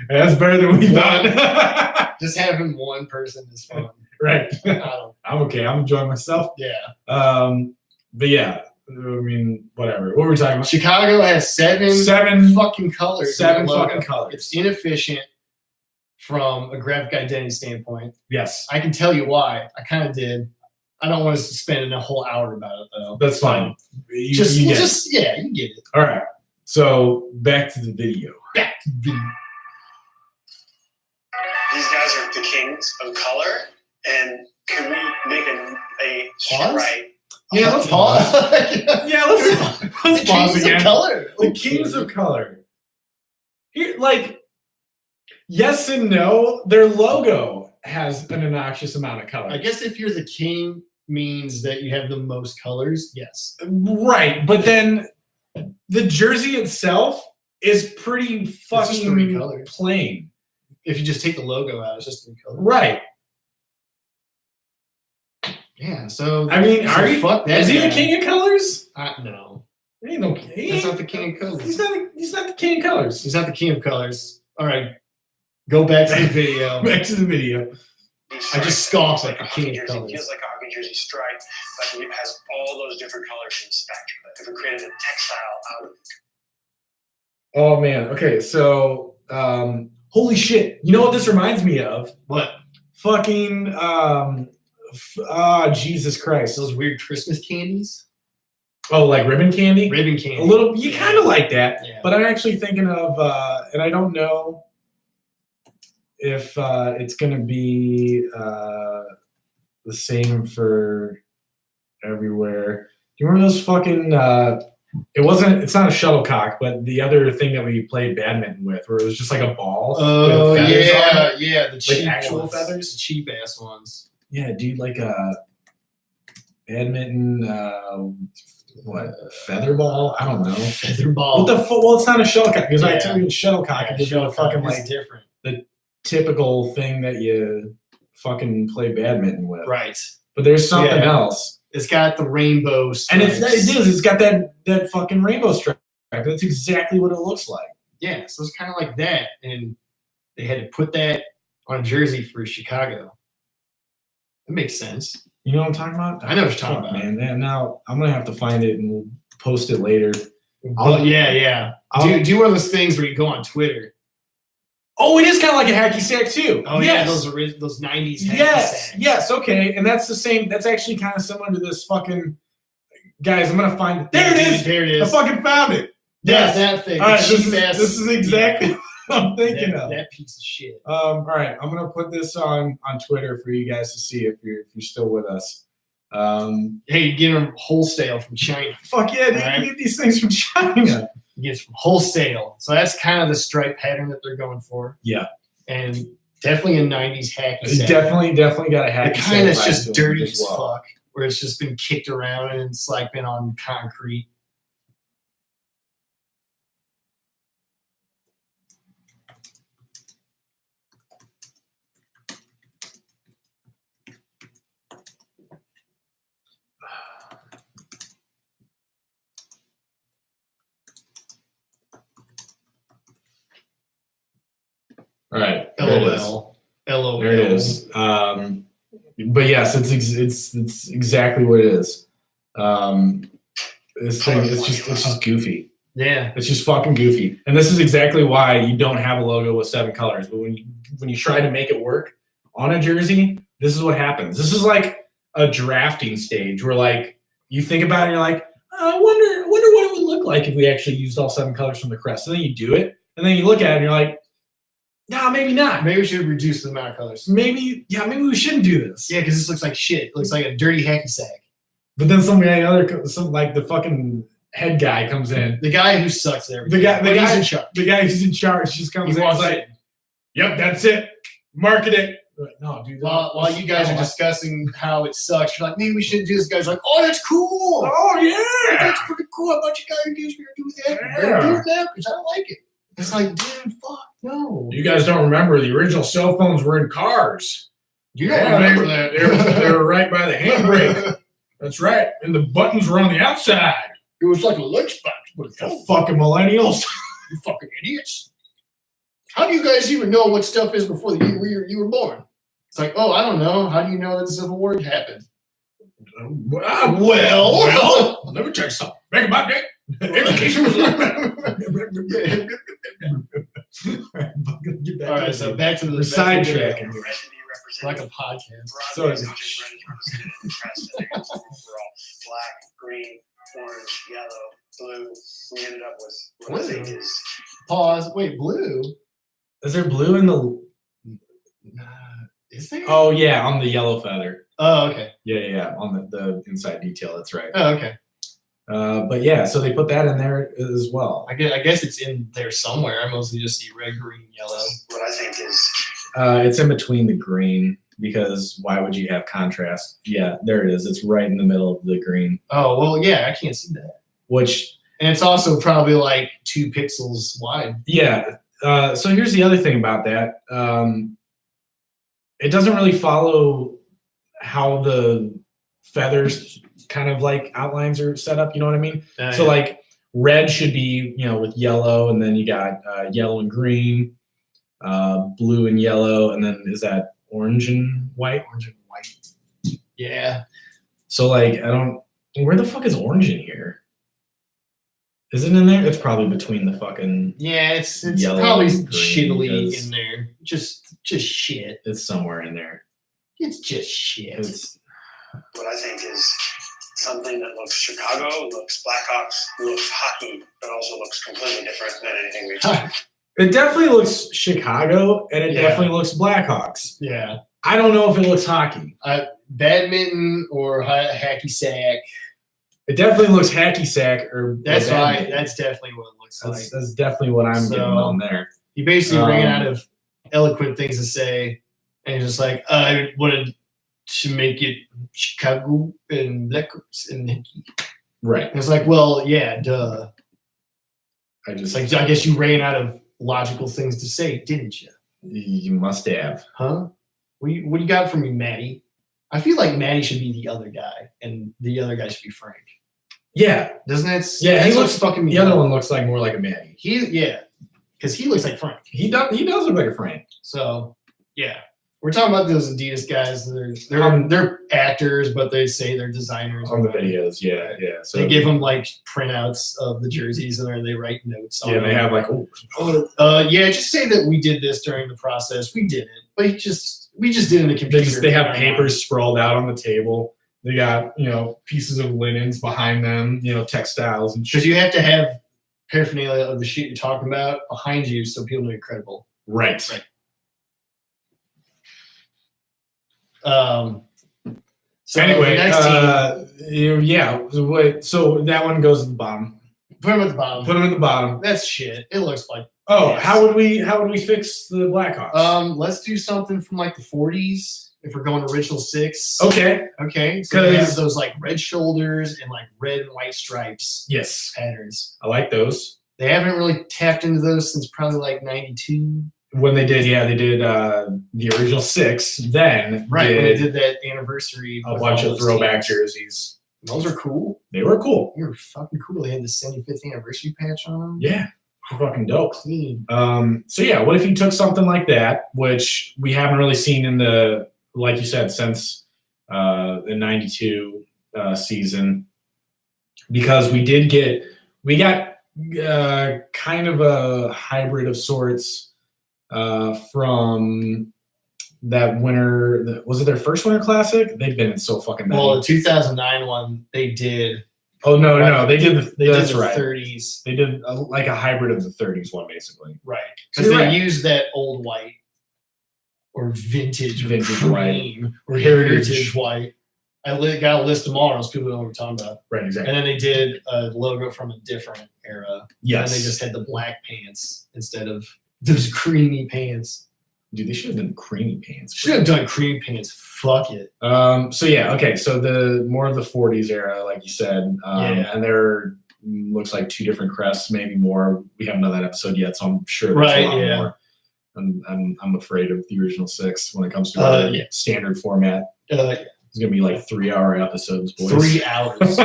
That's better than we thought. just having one person is fun. Right. I don't, I'm okay. I'm enjoying myself. yeah. But yeah, I mean, whatever. What were we talking about? Chicago has 7 fucking colors. in 7 their logo. fucking colors. It's inefficient from a graphic identity standpoint. Yes, I can tell you why. I kind of did. I don't want us to spend a whole hour about it though. that's fine. You Just, get it. yeah, you get it. All right. So back to the video. Back to the These guys are the kings of color, and can we make a Pause? right? Yeah, let's pause. Yeah, let's pause Kings of again. color. The Kings of Color. Here, like, yes and no. Their logo has an obnoxious amount of color. I guess if you're the king means that you have the most colors. Yes. Right, but then the jersey itself is pretty just fucking 3 colors. plain. If you just take the logo out, it's just 3 colors. Right. Yeah. So I mean, so are you? fuck that Is he guy. the king of colors? No. He ain't no king. That's not the king of colors. He's not the king of colors. He's not the king of colors. All right. Go back to the video. Back to the video. I just scoffed at the hockey king of jersey. colors. Feels like a hockey jersey stripe, but it has all those different colors in the spectrum. If we created a textile out of it. Oh man. Okay, so holy shit. You know what this reminds me of? What? Fucking Jesus Christ. Those weird Christmas candies? Oh, like ribbon candy? Ribbon candy. A little. You kind of like that, Yeah. but I'm actually thinking of, and I don't know if it's gonna be the same for everywhere. Do you remember those fucking? It's not a shuttlecock, but the other thing that we played badminton with, where it was just like a ball. Oh, with feathers on yeah. it. Yeah. The cheap actual ones. feathers? The cheap ass ones. Yeah, dude, like a badminton. What feather ball? I don't know. Feather ball. What the fuck? Well, it's not a shuttlecock because I Yeah. tell you shuttlecock. It gives you a fucking is like different. typical thing that you fucking play badminton with. Right. But there's something Yeah. else, It's got the rainbow and stripes. it's got that fucking rainbow stripe. That's exactly what it looks like. Yeah, so it's kind of like that. And they had to put that on a jersey for Chicago. That makes sense. You know what I'm talking about? I know what you're talking Fuck, about. man. And now I'm gonna have to find it and we'll post it later. Oh, yeah. I'll- Do one of those things where you go on Twitter. Oh, it is kind of like a hacky sack too. Oh yes. yeah, those 90s hacky Yes, sacks. yes, okay. And that's the same. That's actually kind of similar to this fucking. Guys, I'm gonna find it. There it is. There it I is. fucking found it. Yeah, Yes. that thing. All right, The this cheap-ass- is exactly what I'm thinking of. that piece of shit. All right, I'm gonna put this on Twitter for you guys to see if you're still with us. Hey, you get them wholesale from China. Fuck yeah, dude, Right. you get these things from China. You get from wholesale. So that's kind of the stripe pattern that they're going for. Yeah, And definitely a 90s hacky it's sack. definitely got a hacky The kind that's sack vibe just to it dirty as as well. fuck, where it's just been kicked around and it's like been on concrete. All right, there it is. LOL. There it is. But yes, it's exactly what it is. This thing, it's just goofy. Yeah. It's just fucking goofy. And this is exactly why you don't have a logo with 7 colors. But when you try to make it work on a jersey, this is what happens. This is like a drafting stage where like you think about it and you're like, I wonder what it would look like if we actually used all 7 colors from the crest. And then you do it, and then you look at it and you're like, nah, maybe not. Maybe we should reduce the amount of colors. Maybe we shouldn't do this. Yeah, because this looks like shit. It looks like a dirty hacky sack. But then some like the fucking head guy comes in. The guy who sucks at everything. The guy He's in charge. The guy who's in charge just comes He in and is walks like, in. yep, that's it. Market it. Like, no, dude. While you guys are discussing how it sucks, you're like, maybe we shouldn't do this. Guy's like, oh, that's cool. Oh yeah. That's pretty cool. How about you guys are gonna do that? Yeah. Do it now because I don't like it. It's like, dude, fuck no. You guys don't remember the original cell phones were in cars. You don't remember that. They were right by the handbrake. That's right. And the buttons were on the outside. It was like a lunchbox, but it's The fucking millennials. you fucking idiots. How do you guys even know what stuff is before the year you were born? It's like, oh, I don't know. How do you know that the Civil War happened? Well, let me tell you something. Back in my day, education was All right, so back to the We're sidetracking. Red to be represented. like a podcast. Broad So- base, which is red represented in the crest, and then overall black, green, orange, yellow, blue. We ended up with what I think is Pause. Wait, blue? Is there blue in the? Is there? Oh yeah, on the yellow feather. Oh, okay. Yeah, on the inside detail. That's right. Oh, okay. But yeah, so they put that in there as well. I guess it's in there somewhere. I mostly just see red, green, yellow. what I think is It's in between the green because why would you have contrast? Yeah, there it is. It's right in the middle of the green, Oh, well, yeah, I can't see that. which And it's also probably like 2 pixels wide. yeah. So here's the other thing about that. It doesn't really follow how the feathers kind of like outlines are set up. You know what I mean? So like red should be, with yellow, and then you got yellow and green, blue and yellow, and then is that orange and white? Orange and white. Yeah. So like where the fuck is orange in here? Is it in there? It's probably between the fucking. Yeah, it's Yellow probably and green, shittily because- in there. Just shit. It's somewhere in there. It's just shit. It's what I think is something that looks Chicago, looks Blackhawks, looks hockey, but also looks completely different than anything we've seen. It definitely looks Chicago, and it Yeah. definitely looks Blackhawks. Yeah. I don't know if it looks hockey. Badminton or hacky sack. It definitely looks hacky sack or That's or right. badminton. That's definitely what it looks like. That's definitely what I'm So- getting on there. He basically ran Um, out of eloquent things to say, and he's just like, I wanted to make it Chicago and Blackhawks and Yankee. Right. And it's like, well, yeah, duh. I It's just like, I guess you ran out of logical things to say, didn't you? you must have. Huh? What do you got for me, Maddie? I feel like Maddie should be the other guy, and the other guy should be Frank. Yeah. Doesn't that? Yeah, that's he what's looks fucking me The other up. one looks like more like a Maddie. Yeah, because he looks like Frank. He does look like a Frank. So yeah, We're talking about those Adidas guys. They're actors, but they say they're designers on the videos. Yeah. So they give them like printouts of the jerseys, and then they write notes. On yeah, they have like, just say that we did this during the process. We didn't, but we just did it in a computer. They have papers sprawled out on the table. They got pieces of linens behind them, textiles and because you have to have paraphernalia of the shit you're talking about behind you, so people know you're credible. Right. So anyway, the next team, so that one goes at the bottom. Put them at the bottom. Put them at the bottom. That's shit. It looks like. Oh, yes. how would we fix the Blackhawks? Let's do something from like the 40s. If we're going original 6. Okay. So they have those like red shoulders and like red and white stripes. Yes. Patterns. I like those. They haven't really tapped into those since probably like 92. When they did, they did the original 6. Then when they did that anniversary, a bunch of throwback jerseys. Those are cool. They were cool. They were fucking cool. They had the 75th anniversary patch on them. Yeah, fucking dope. Clean. So yeah, what if you took something like that, which we haven't really seen in the, like you said, since the '92 season, because we got kind of a hybrid of sorts. From that winter, was it their first Winter Classic? They've been in so fucking many. Well, the 2009 one, they did. Oh no, they did. That's did the right. 30s. They did like a hybrid of the 30s one, basically. Right, because they used that old white or vintage white or heritage white. I got a list tomorrow, so people know what we're talking about. Right, exactly. And then they did a logo from a different era. Yes. And they just had the black pants instead of those creamy pants. Dude, they should have done creamy pants. Should have done cream pants. Fuck it. So yeah, okay. So the more of the 40s era, like you said, and there looks like 2 different crests, maybe more. We haven't done that episode yet, so I'm sure there's a lot more. I'm afraid of the original 6 when it comes to standard format. It's gonna be like 3-hour episodes, boys. 3 hours.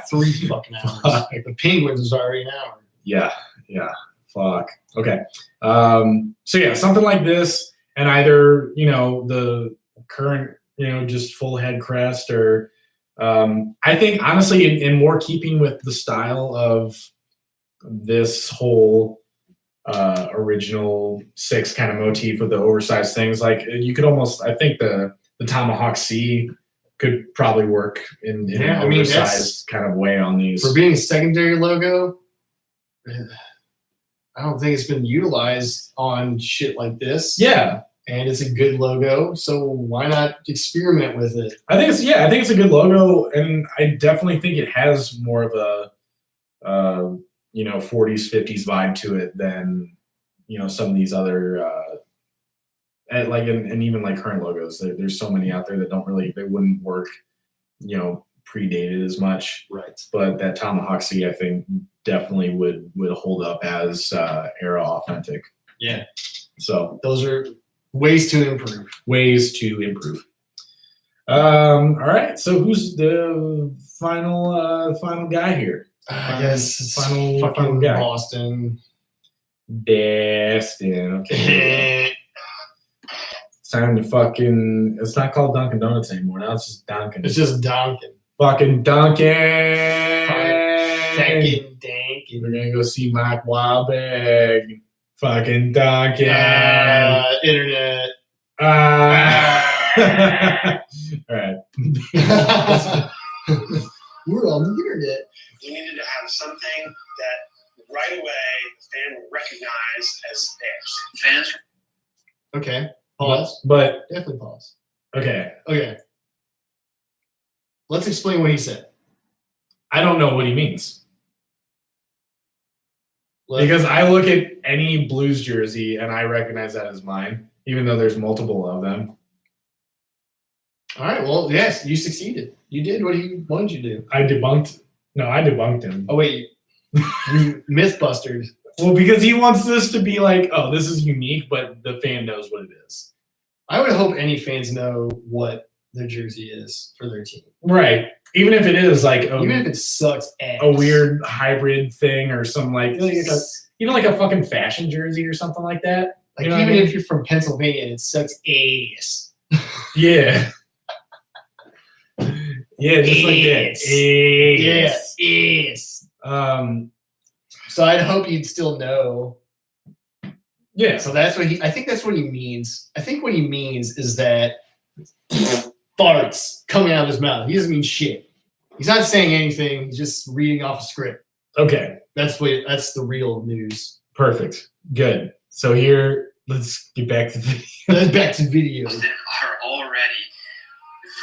3 fucking hours. The Penguins is already an hour. Yeah. Fuck. Okay. So yeah, something like this, and either the current just full head crest, or I think honestly in more keeping with the style of this whole original 6 kind of motif with the oversized things, like you could almost, I think the Tomahawk C could probably work in an oversized kind of way on these. For being a secondary logo, I don't think it's been utilized on shit like this. Yeah. And it's a good logo, so why not experiment with it? I think it's a good logo, and I definitely think it has more of a 40s, 50s vibe to it than some of these other and even like current logos. There's so many out there that they wouldn't work, predated as much. Right. But that Tomahawk C, I think, definitely would hold up as era authentic. Yeah. So those are ways to improve. All right. So who's the final guy here? I guess it's final guy. Boston. Okay. It's time to fucking. It's not called Dunkin' Donuts anymore. Now it's just Dunkin'. It's just Dunkin'. Fucking Dunkin'. Fucking Dunkin'. We're gonna go see Mike Wahlberg. Fucking Dunkin'. Internet. All right. We're on the internet. You needed to have something that right away the fan will recognize as theirs. Fans. Okay. Pause. But Definitely pause. Okay. Let's explain what he said. I don't know what he means. Because I look at any Blues jersey and I recognize that as mine, even though there's multiple of them. All right. Well, yes, you succeeded. You did what he wanted you to do. I debunked him. Oh, wait. You Mythbusters. Well, because he wants this to be like, oh, this is unique, but the fan knows what it is. I would hope any fans know what their jersey is for their team. Right. Even if it is like even if it sucks ass. A weird hybrid thing or some like a fucking fashion jersey or something like that. Like even if you're from Pennsylvania and it sucks ass. Yeah. Yeah, just like that. Yes. Yes. So I'd hope you'd still know. Yeah. So that's what I think that's what he means. I think what he means is that farts coming out of his mouth. He doesn't mean shit. He's not saying anything. He's just reading off a script. Okay. That's the real news. Perfect. Good. So here, let's get back to Back to video. That are already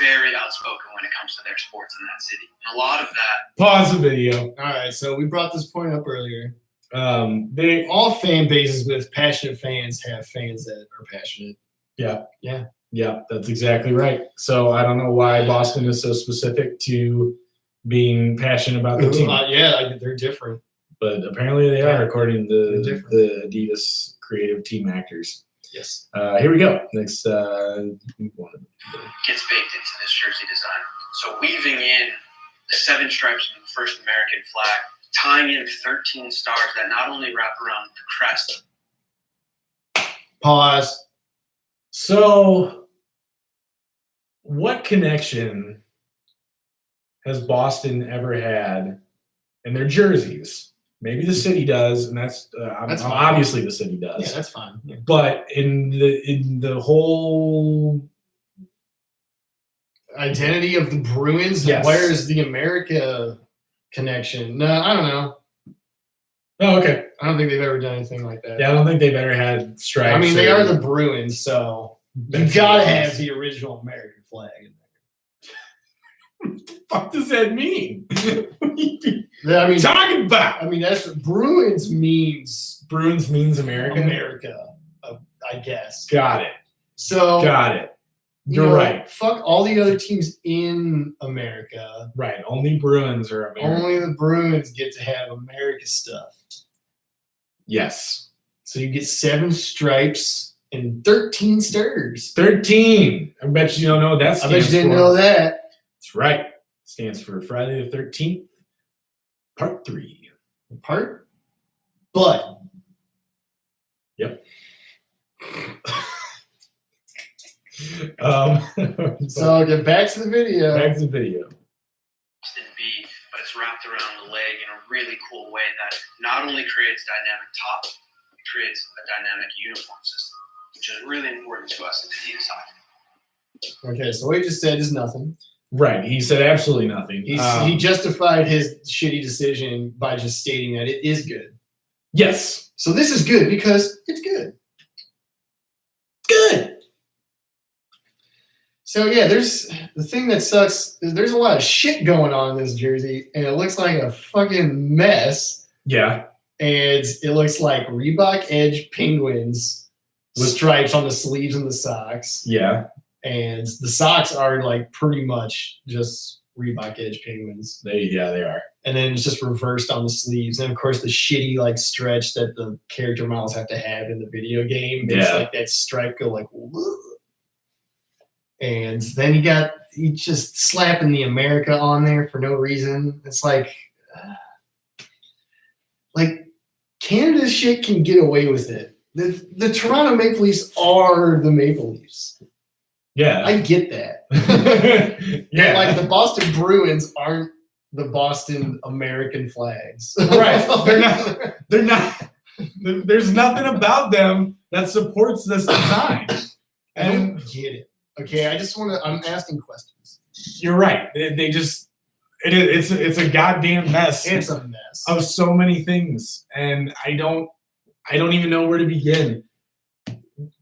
very outspoken when it comes to their sports in that city. And a lot of that. Pause the video. All right, so we brought this point up earlier. They All fan bases with passionate fans have fans that are passionate. Yeah, that's exactly right. So I don't know why Boston is so specific to being passionate about their team, They're different. but apparently they are, according to They're different. the Adidas creative team actors. Yes. Here we go. Next, Gets baked into this jersey design. So weaving in the 7 stripes from the first American flag, tying in 13 stars that not only wrap around the crest. Pause. So, what connection has Boston ever had in their jerseys? Maybe the city does, and that's That's fine. obviously the city does. Yeah, that's fine. Yeah. But in the whole Identity of the Bruins. Yes. Where's the America connection? No, I don't know. oh, okay, I don't think they've ever done anything like that. yeah, I don't think they've ever had stripes. I mean, they or- are the Bruins, so you That's gotta ridiculous. have the original American flag in What the fuck does that mean? What are you there. I mean, talking about? I mean that's what Bruins means. Bruins means America. America, I guess. Got it. So Got it. you You're know, right. Fuck all the other teams in America. Right. Only Bruins are American. Only the Bruins get to have America stuff. Yes. So you get 7 stripes and 13 stars. 13. I bet you don't know what that I stands bet you didn't for. know that. That's right. Stands for Friday the 13th, Part 3. Part, but Yep. so get back to the video. back to the video. Boston B, but it's wrapped around the leg in a really cool way that not only creates dynamic top, it creates a dynamic uniform system, which is really important to us at the Adidas side. Okay, so what he just said is nothing. Right. He said absolutely nothing. He justified his shitty decision by just stating that it is good. Yes. So this is good because it's good. Good. So yeah, there's the thing that sucks is there's a lot of shit going on in this jersey, and it looks like a fucking mess. Yeah. And it looks like Reebok Edge penguins with stripes on the sleeves and the socks. Yeah. And the socks are like pretty much just Reebok Edge penguins. They are. And then it's just reversed on the sleeves. And of course the shitty like stretch that the character models have to have in the video game makes Yeah. like that stripe go like whoa. And then you just slapping the America on there for no reason. It's like Canada's shit can get away with it. The Toronto Maple Leafs are the Maple Leafs. Yeah. I get that. yeah. Like the Boston Bruins aren't the Boston American flags. Right. They're not. There's nothing about them that supports this design. I don't get it. Okay, I'm asking questions. You're right. They just it's a goddamn mess. It's a mess. Of so many things, and I don't even know where to begin.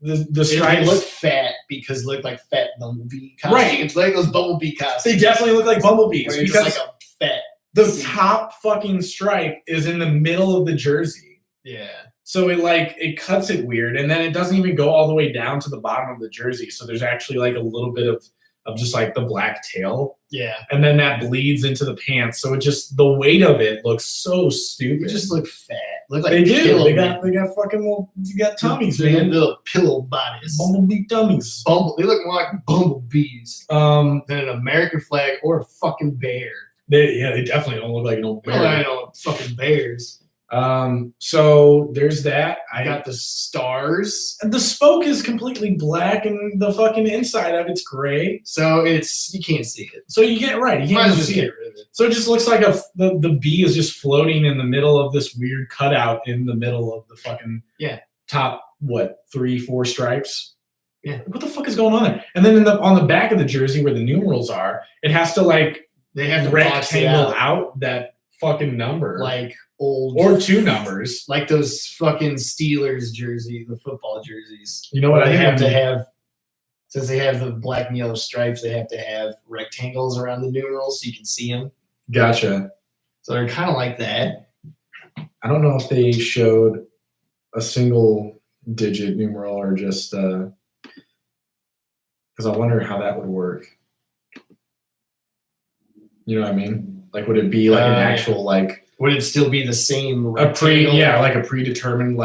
The They stripes look fat because look like fat bumblebee costumes. Right. It's like those bumblebee costumes. they definitely look like bumblebees Where you're because just like a fat. the top fucking stripe is in the middle of the jersey. Yeah. So it cuts it weird, and then it doesn't even go all the way down to the bottom of the jersey. So there's actually like a little bit of just like the black tail, Yeah. and then that bleeds into the pants. So it just the weight of it looks so stupid. You just look fat. Look like they do. pillow They men. got fucking little. You got tummies, They got man. little pillow bodies. Bumblebee tummies. They look more like bumblebees than an American flag or a fucking bear. They definitely don't look like no Well, I bear. know fucking bears. So there's that. I got the stars. The spoke is completely black, and the fucking inside of it's gray. So you can't see it. So you get right. You Might can't as well just just see get it. rid of it. So it just looks like the bee is just floating in the middle of this weird cutout in the middle of the fucking top 3-4 stripes. Yeah. What the fuck is going on there? And then on the back of the jersey where the numerals are, it has to they have to rectangle out that fucking number, like old or 2 numbers, like those fucking Steelers jersey, the football jerseys. You know what? They have to have, since they have the black and yellow stripes, they have to have rectangles around the numerals so you can see them. Gotcha. So they're kind of like that. I don't know if they showed a single digit numeral or just because I wonder how that would work. You know what I mean? Like, would it be like an actual Would it still be the same rectangle? Like a predetermined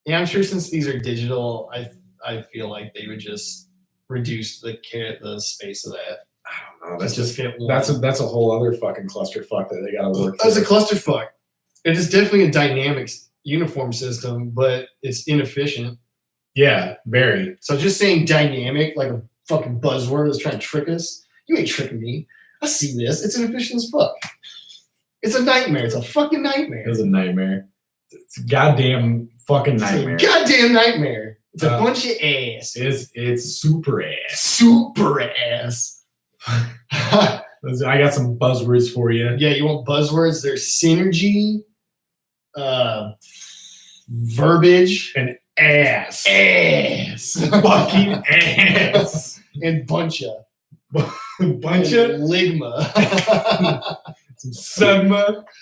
Yeah, I'm sure since these are digital, I feel like they would just reduce the space of that. I don't know. That's just fit one. that's a whole other fucking clusterfuck that they gotta work. That's a clusterfuck. It is definitely a dynamic uniform system, but it's inefficient. Yeah, very. So just saying dynamic like a fucking buzzword is trying to trick us. You ain't tricking me. I see this. It's inefficient as fuck. It's a nightmare. It's a fucking nightmare. It's a nightmare. It's a goddamn fucking nightmare. It's a goddamn nightmare. It's a bunch of ass. It's super ass. Super ass. I got some buzzwords for you. Yeah, you want buzzwords? There's synergy, verbiage, and ass. Fucking ass. And buncha. Buncha? And ligma.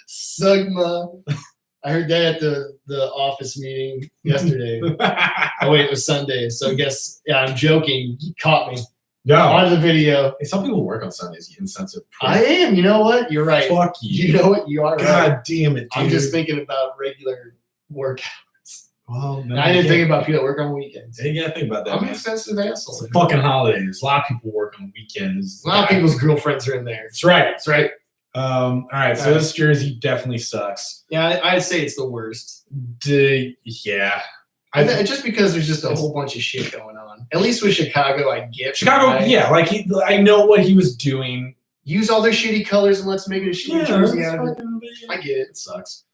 Sugma. I heard that at the office meeting yesterday. Oh wait, it was Sunday. So I guess I'm joking. You caught me. No. On the video. Hey, some people work on Sundays. You insensitive. I am. You know what? You're right. Fuck you. You know what? You are right. God damn it, dude. I'm just thinking about regular work hours. Well, I didn't think about people that work on weekends. You gotta think about that. I'm man. a sensitive asshole. It's fucking holidays. A lot of people work on weekends. A lot of people's girlfriends are in there. That's right. That's right. All right. So this jersey definitely sucks. Yeah, I'd say it's the worst. Yeah. Just because there's just a whole bunch of shit going on. At least with Chicago, I get Chicago. Yeah, like I know what he was doing. Use all their shitty colors and let's make it a shitty jersey out of it. I get it. It sucks.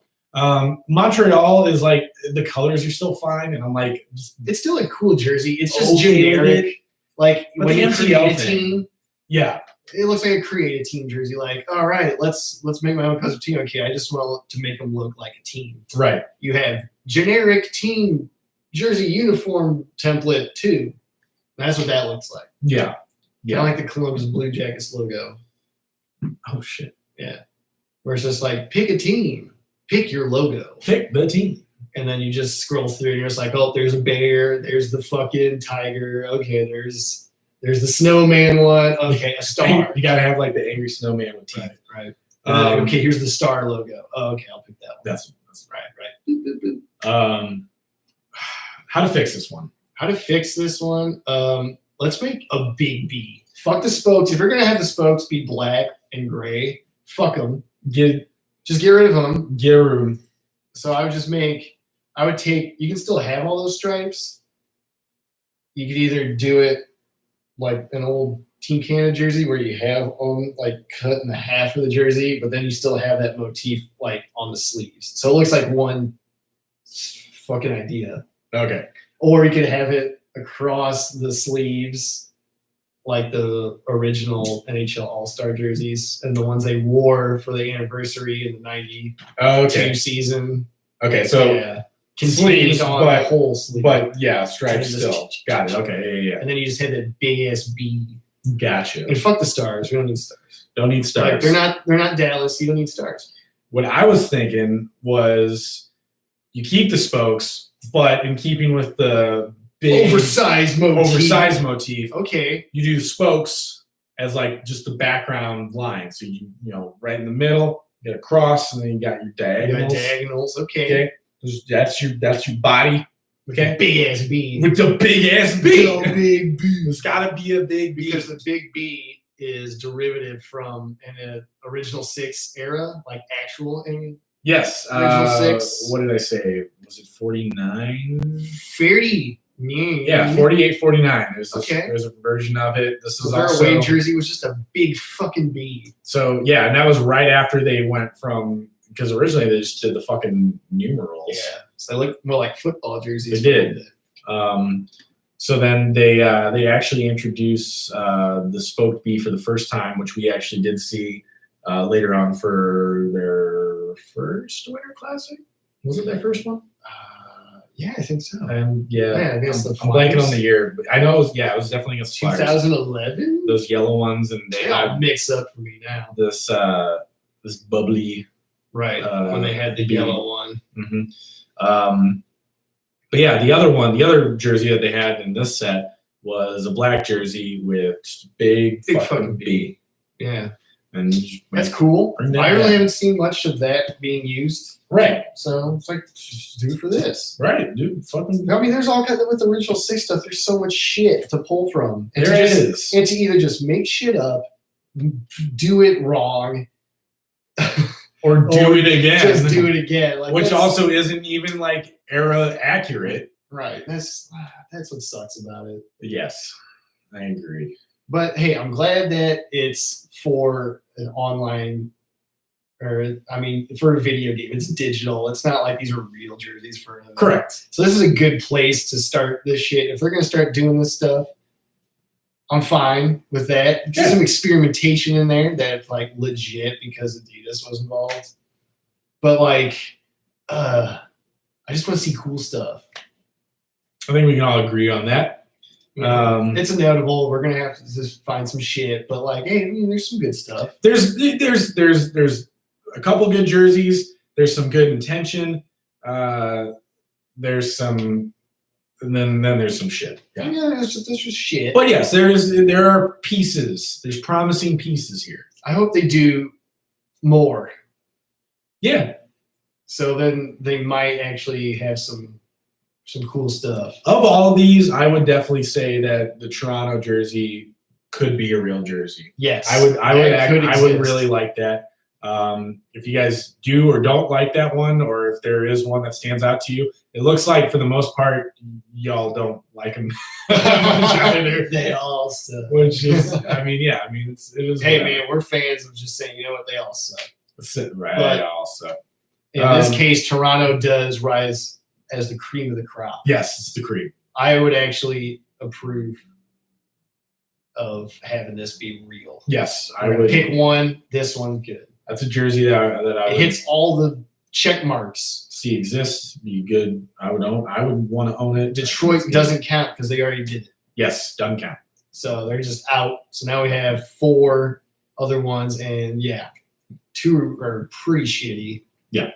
Montreal is like the colors are still fine, and I'm like, it's still a cool jersey. It's just generic. Like but when the you create a thing. team, yeah, it looks like a creative team jersey. Like, all right, let's make my own custom team. Okay, I just want to make them look like a team. Right. You have generic team jersey uniform template too. That's what that looks like. Yeah. Yeah. Kind of like the Columbus Blue Jackets logo. Oh shit. Yeah. Where it's just like pick a team, pick your logo, pick the team, and then you just scroll through and you're just like, oh, there's a bear, there's the fucking tiger. Okay, there's the snowman one. Okay, a star. You gotta have like the angry snowman with teeth. Right. Okay, here's the star logo. Oh, okay, I'll pick that one. That's right. Boop, boop, boop. How to fix this one? How to fix this one? Let's make a big B. Fuck the spokes. If you're gonna have the spokes be black and gray, fuck them. Just get rid of them. Get rid of them. So I would take. You can still have all those stripes. You could either do it like an old Team Canada jersey where you have them like cut in the half of the jersey, but then you still have that motif like on the sleeves. So it looks like one fucking idea. Okay. Or you could have it across the sleeves like the original NHL All-Star jerseys and the ones they wore for the anniversary in the 92 season. Okay, so yeah. Sleeves on the whole sleeve. But yeah, stripes still. Got it. Okay, yeah. And then you just had that big ass B. Gotcha. And fuck the stars. We don't need stars. Don't need stars. Like, they're not Dallas. You don't need stars. What I was thinking was you keep the spokes, but in keeping with the big oversized motif. Okay. You do spokes as like just the background line. So you right in the middle, you get a cross, and then you got your diagonals. Okay. That's your body. Okay. Big ass B. With the big ass B. Big B. There's gotta be a big B. Because the big B is derivative from an original 6 era, like actual. Yes. Original 6. What did I say? Was it 49? 30. Yeah, 48, 49. There's a version of it. This is their also away jersey was just a big fucking B. So yeah, and that was right after they went from, because originally they just did the fucking numerals. Yeah, so they look more like football jerseys. They did. So then they actually introduced the spoked B for the first time, which we actually did see later on for their first Winter Classic. Was it their first one? Yeah, I think so. And I guess I'm blanking on the year, but I know it was definitely against Flyers. 2011. Those yellow ones, and they all mix up for me now. This bubbly, right? When they had the yellow one. Mm-hmm. But yeah, the other jersey that they had in this set was a black jersey with big fucking B. Yeah. And that's cool. I really haven't seen much of that being used. Right. So it's like, just do it for this. Right, dude. Fucking. I mean, there's all kinds of, with the original 6 stuff, there's so much shit to pull from. And there is. And to either just make shit up, do it wrong, or do it again. Just do it again. Like, which also isn't even like era accurate. Right. That's what sucks about it. Yes, I agree. But hey, I'm glad that it's for an online, or I mean, for a video game. It's digital. It's not like these are real jerseys for another. Correct. So this is a good place to start this shit. If they're gonna start doing this stuff, I'm fine with that. Just some experimentation in there that's like legit because Adidas was involved. But like, I just want to see cool stuff. I think we can all agree on that. It's inevitable. We're gonna have to just find some shit, but like, hey, I mean, there's some good stuff. There's a couple good jerseys. There's some good intention. There's some, and then there's some shit. Yeah, there's just shit. But yes, there are pieces. There's promising pieces here. I hope they do more. Yeah. So then they might actually have some cool stuff. Of all of these, I would definitely say that the Toronto jersey could be a real jersey. Yes, I would really like that. If you guys do or don't like that one, or if there is one that stands out to you, it looks like for the most part y'all don't like them. They all suck. Which is, it is. Hey man, we're fans of just saying, you know what, they all suck. Right, but they all suck. In this case, Toronto does rise as the cream of the crop. Yes, it's the cream. I would actually approve of having this be real. Yes, I would pick one. This one's good. That's a jersey that I it hits all the check marks. See exists, be good. I would want to own it. Detroit doesn't count because they already did it. Yes, doesn't count. So they're just out. So now we have 4 other ones, and 2 are pretty shitty. Yeah.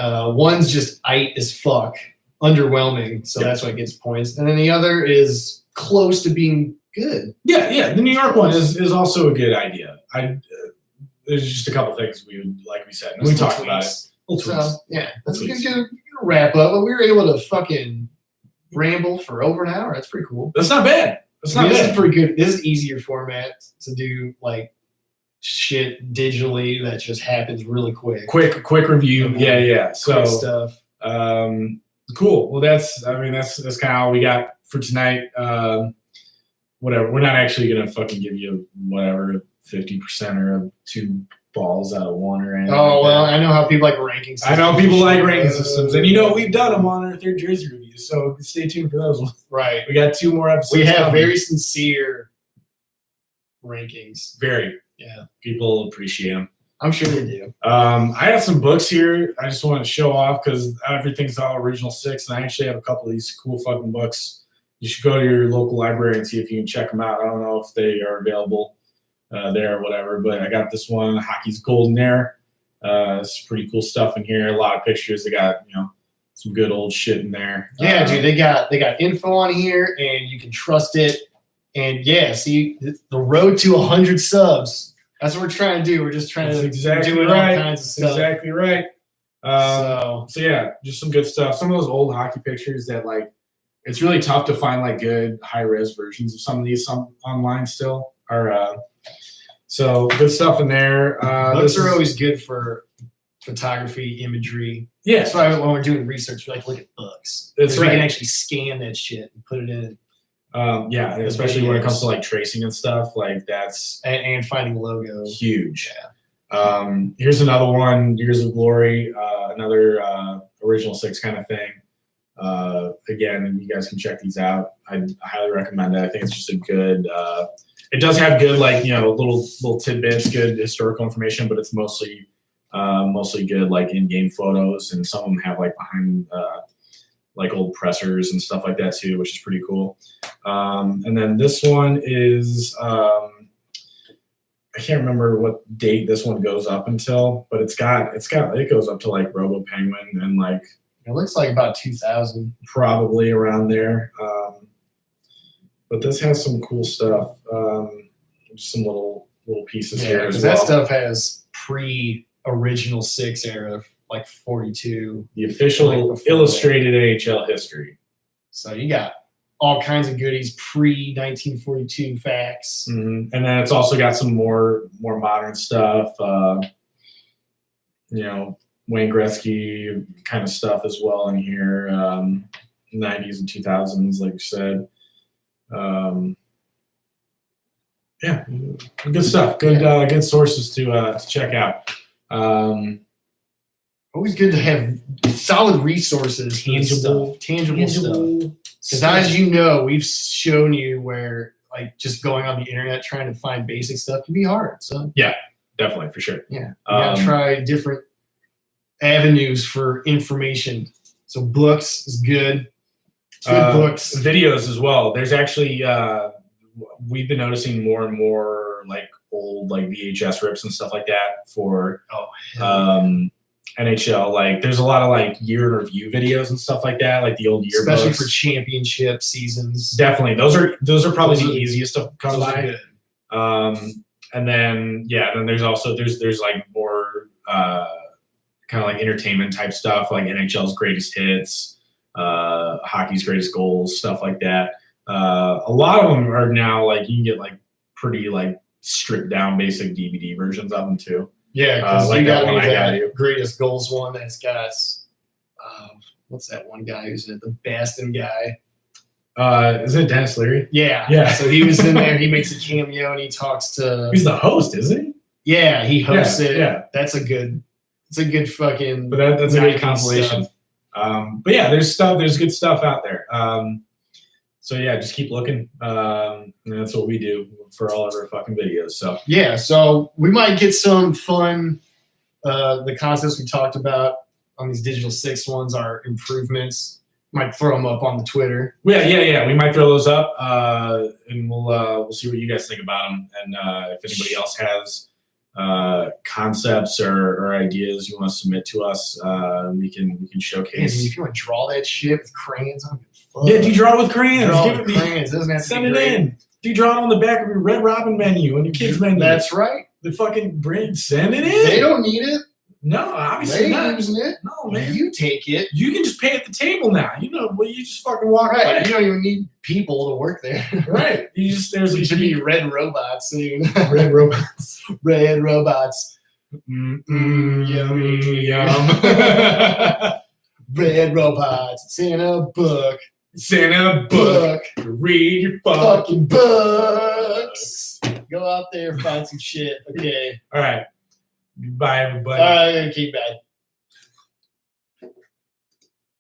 One's just as fuck, underwhelming. So that's why it gets points, and then the other is close to being good. Yeah. The New York one is also a good idea. There's just a couple things we said, and we talked about it. So, that's a good wrap up. But we were able to fucking ramble for over an hour. That's pretty cool. That's not bad. This is pretty good. This is easier format to do, like shit digitally that just happens really quick. Quick review. Yeah. So stuff. Cool. Well, that's kind of all we got for tonight. Whatever. We're not actually gonna fucking give you whatever 50% or 2 balls out of 1 or anything. Oh well, I know how people like ranking systems. I know people like ranking systems, and we've done them on our 3rd jersey review. So stay tuned for those ones. Right. We got 2 more episodes. We have very sincere rankings. Very. Yeah. People appreciate them. I'm sure they do. I have some books here. I just want to show off because everything's all original 6, and I actually have a couple of these cool fucking books. You should go to your local library and see if you can check them out. I don't know if they are available there or whatever, but I got this one, Hockey's Golden Era. It's pretty cool stuff in here. A lot of pictures. They got some good old shit in there. Yeah, dude, they got info on here, and you can trust it. And see, the road to 100 subs. That's what we're trying to do. We're just trying to do all kinds of stuff. Exactly right. So just some good stuff. Some of those old hockey pictures that it's really tough to find good high res versions of some of these online still. So good stuff in there. Books are always good for photography, imagery. Yeah, That's why when we're doing research, we like to look at books. That's 'Cause we right. can actually scan that shit and put it in yeah, especially when it comes to like tracing and stuff. Like that's and finding logos. huge. Here's another one, Years of Glory, another original 6 kind of thing. Again, you guys can check these out. I highly recommend it. I think it's just a good, it does have good, like, you know, little tidbits, good historical information, but it's mostly good, like in-game photos, and some of them have like behind, like old pressers and stuff like that too, which is pretty cool. And then this one is, I can't remember what date this one goes up until, but it goes up to like Robo Penguin and like It looks like about 2000. probably around there. But this has some cool stuff. Just some little pieces here as well. That stuff has pre-original 6 era, like 42. The official illustrated NHL history. So you got all kinds of goodies pre-1942 facts. And then it's also got some more modern stuff. You know, Wayne Gretzky kind of stuff as well in here. 90s and 2000s, like you said. Yeah, good stuff. Good sources to check out. Always good to have solid resources, tangible stuff. Because as you know, we've shown you where like just going on the internet trying to find basic stuff can be hard. So yeah, definitely for sure. Yeah, you gotta try different avenues for information. So books is good. Books, videos as well. There's actually we've been noticing more and more like old like VHS rips and stuff like that for NHL. Like there's a lot of like year in review videos and stuff like that, like the old yearbooks, especially for championship seasons. Definitely, those are probably the easiest to come by. Good. And then then there's also there's like more kind of like entertainment type stuff, like NHL's greatest hits, hockey's greatest goals, stuff like that. A lot of them are now like you can get like pretty like stripped down basic DVD versions of them too. Yeah, because like you got that greatest goals one that's got what's that one guy who's the Baston guy? Is it Dennis Leary? Yeah. So he was in there. He makes a cameo and he talks to. He's the host, isn't he? Yeah, he hosts it. Yeah, that's a good. It's a good fucking. But that's a good compilation. But yeah, there's good stuff out there. So yeah, just keep looking. And that's what we do for all of our fucking videos. So yeah, so we might get some fun. The concepts we talked about on these digital 6 ones are improvements. Might throw them up on the Twitter. Yeah. We might throw those up, and we'll see what you guys think about them. And if anybody else has concepts or ideas you want to submit to us, we can showcase. If you want to draw that shit with crayons, I'm yeah, do you draw it with crayons? Crayons. Doesn't have to send it in. Do you draw it on the back of your Red Robin menu on your kids menu? That's right. The fucking brand, send it in. They don't need it. No, obviously not. Using it. No, man. You take it. You can just pay at the table now. You know, well, you just fucking walk right. by. You don't even need people to work there. Right. You just there should be red robots soon. Red robots. Red robots. Yummy. Yum. Red robots. It's in a book. It's in a book. Read your fucking books. Go out there, find some shit. Okay. All right. Bye, everybody. All right, keep bad.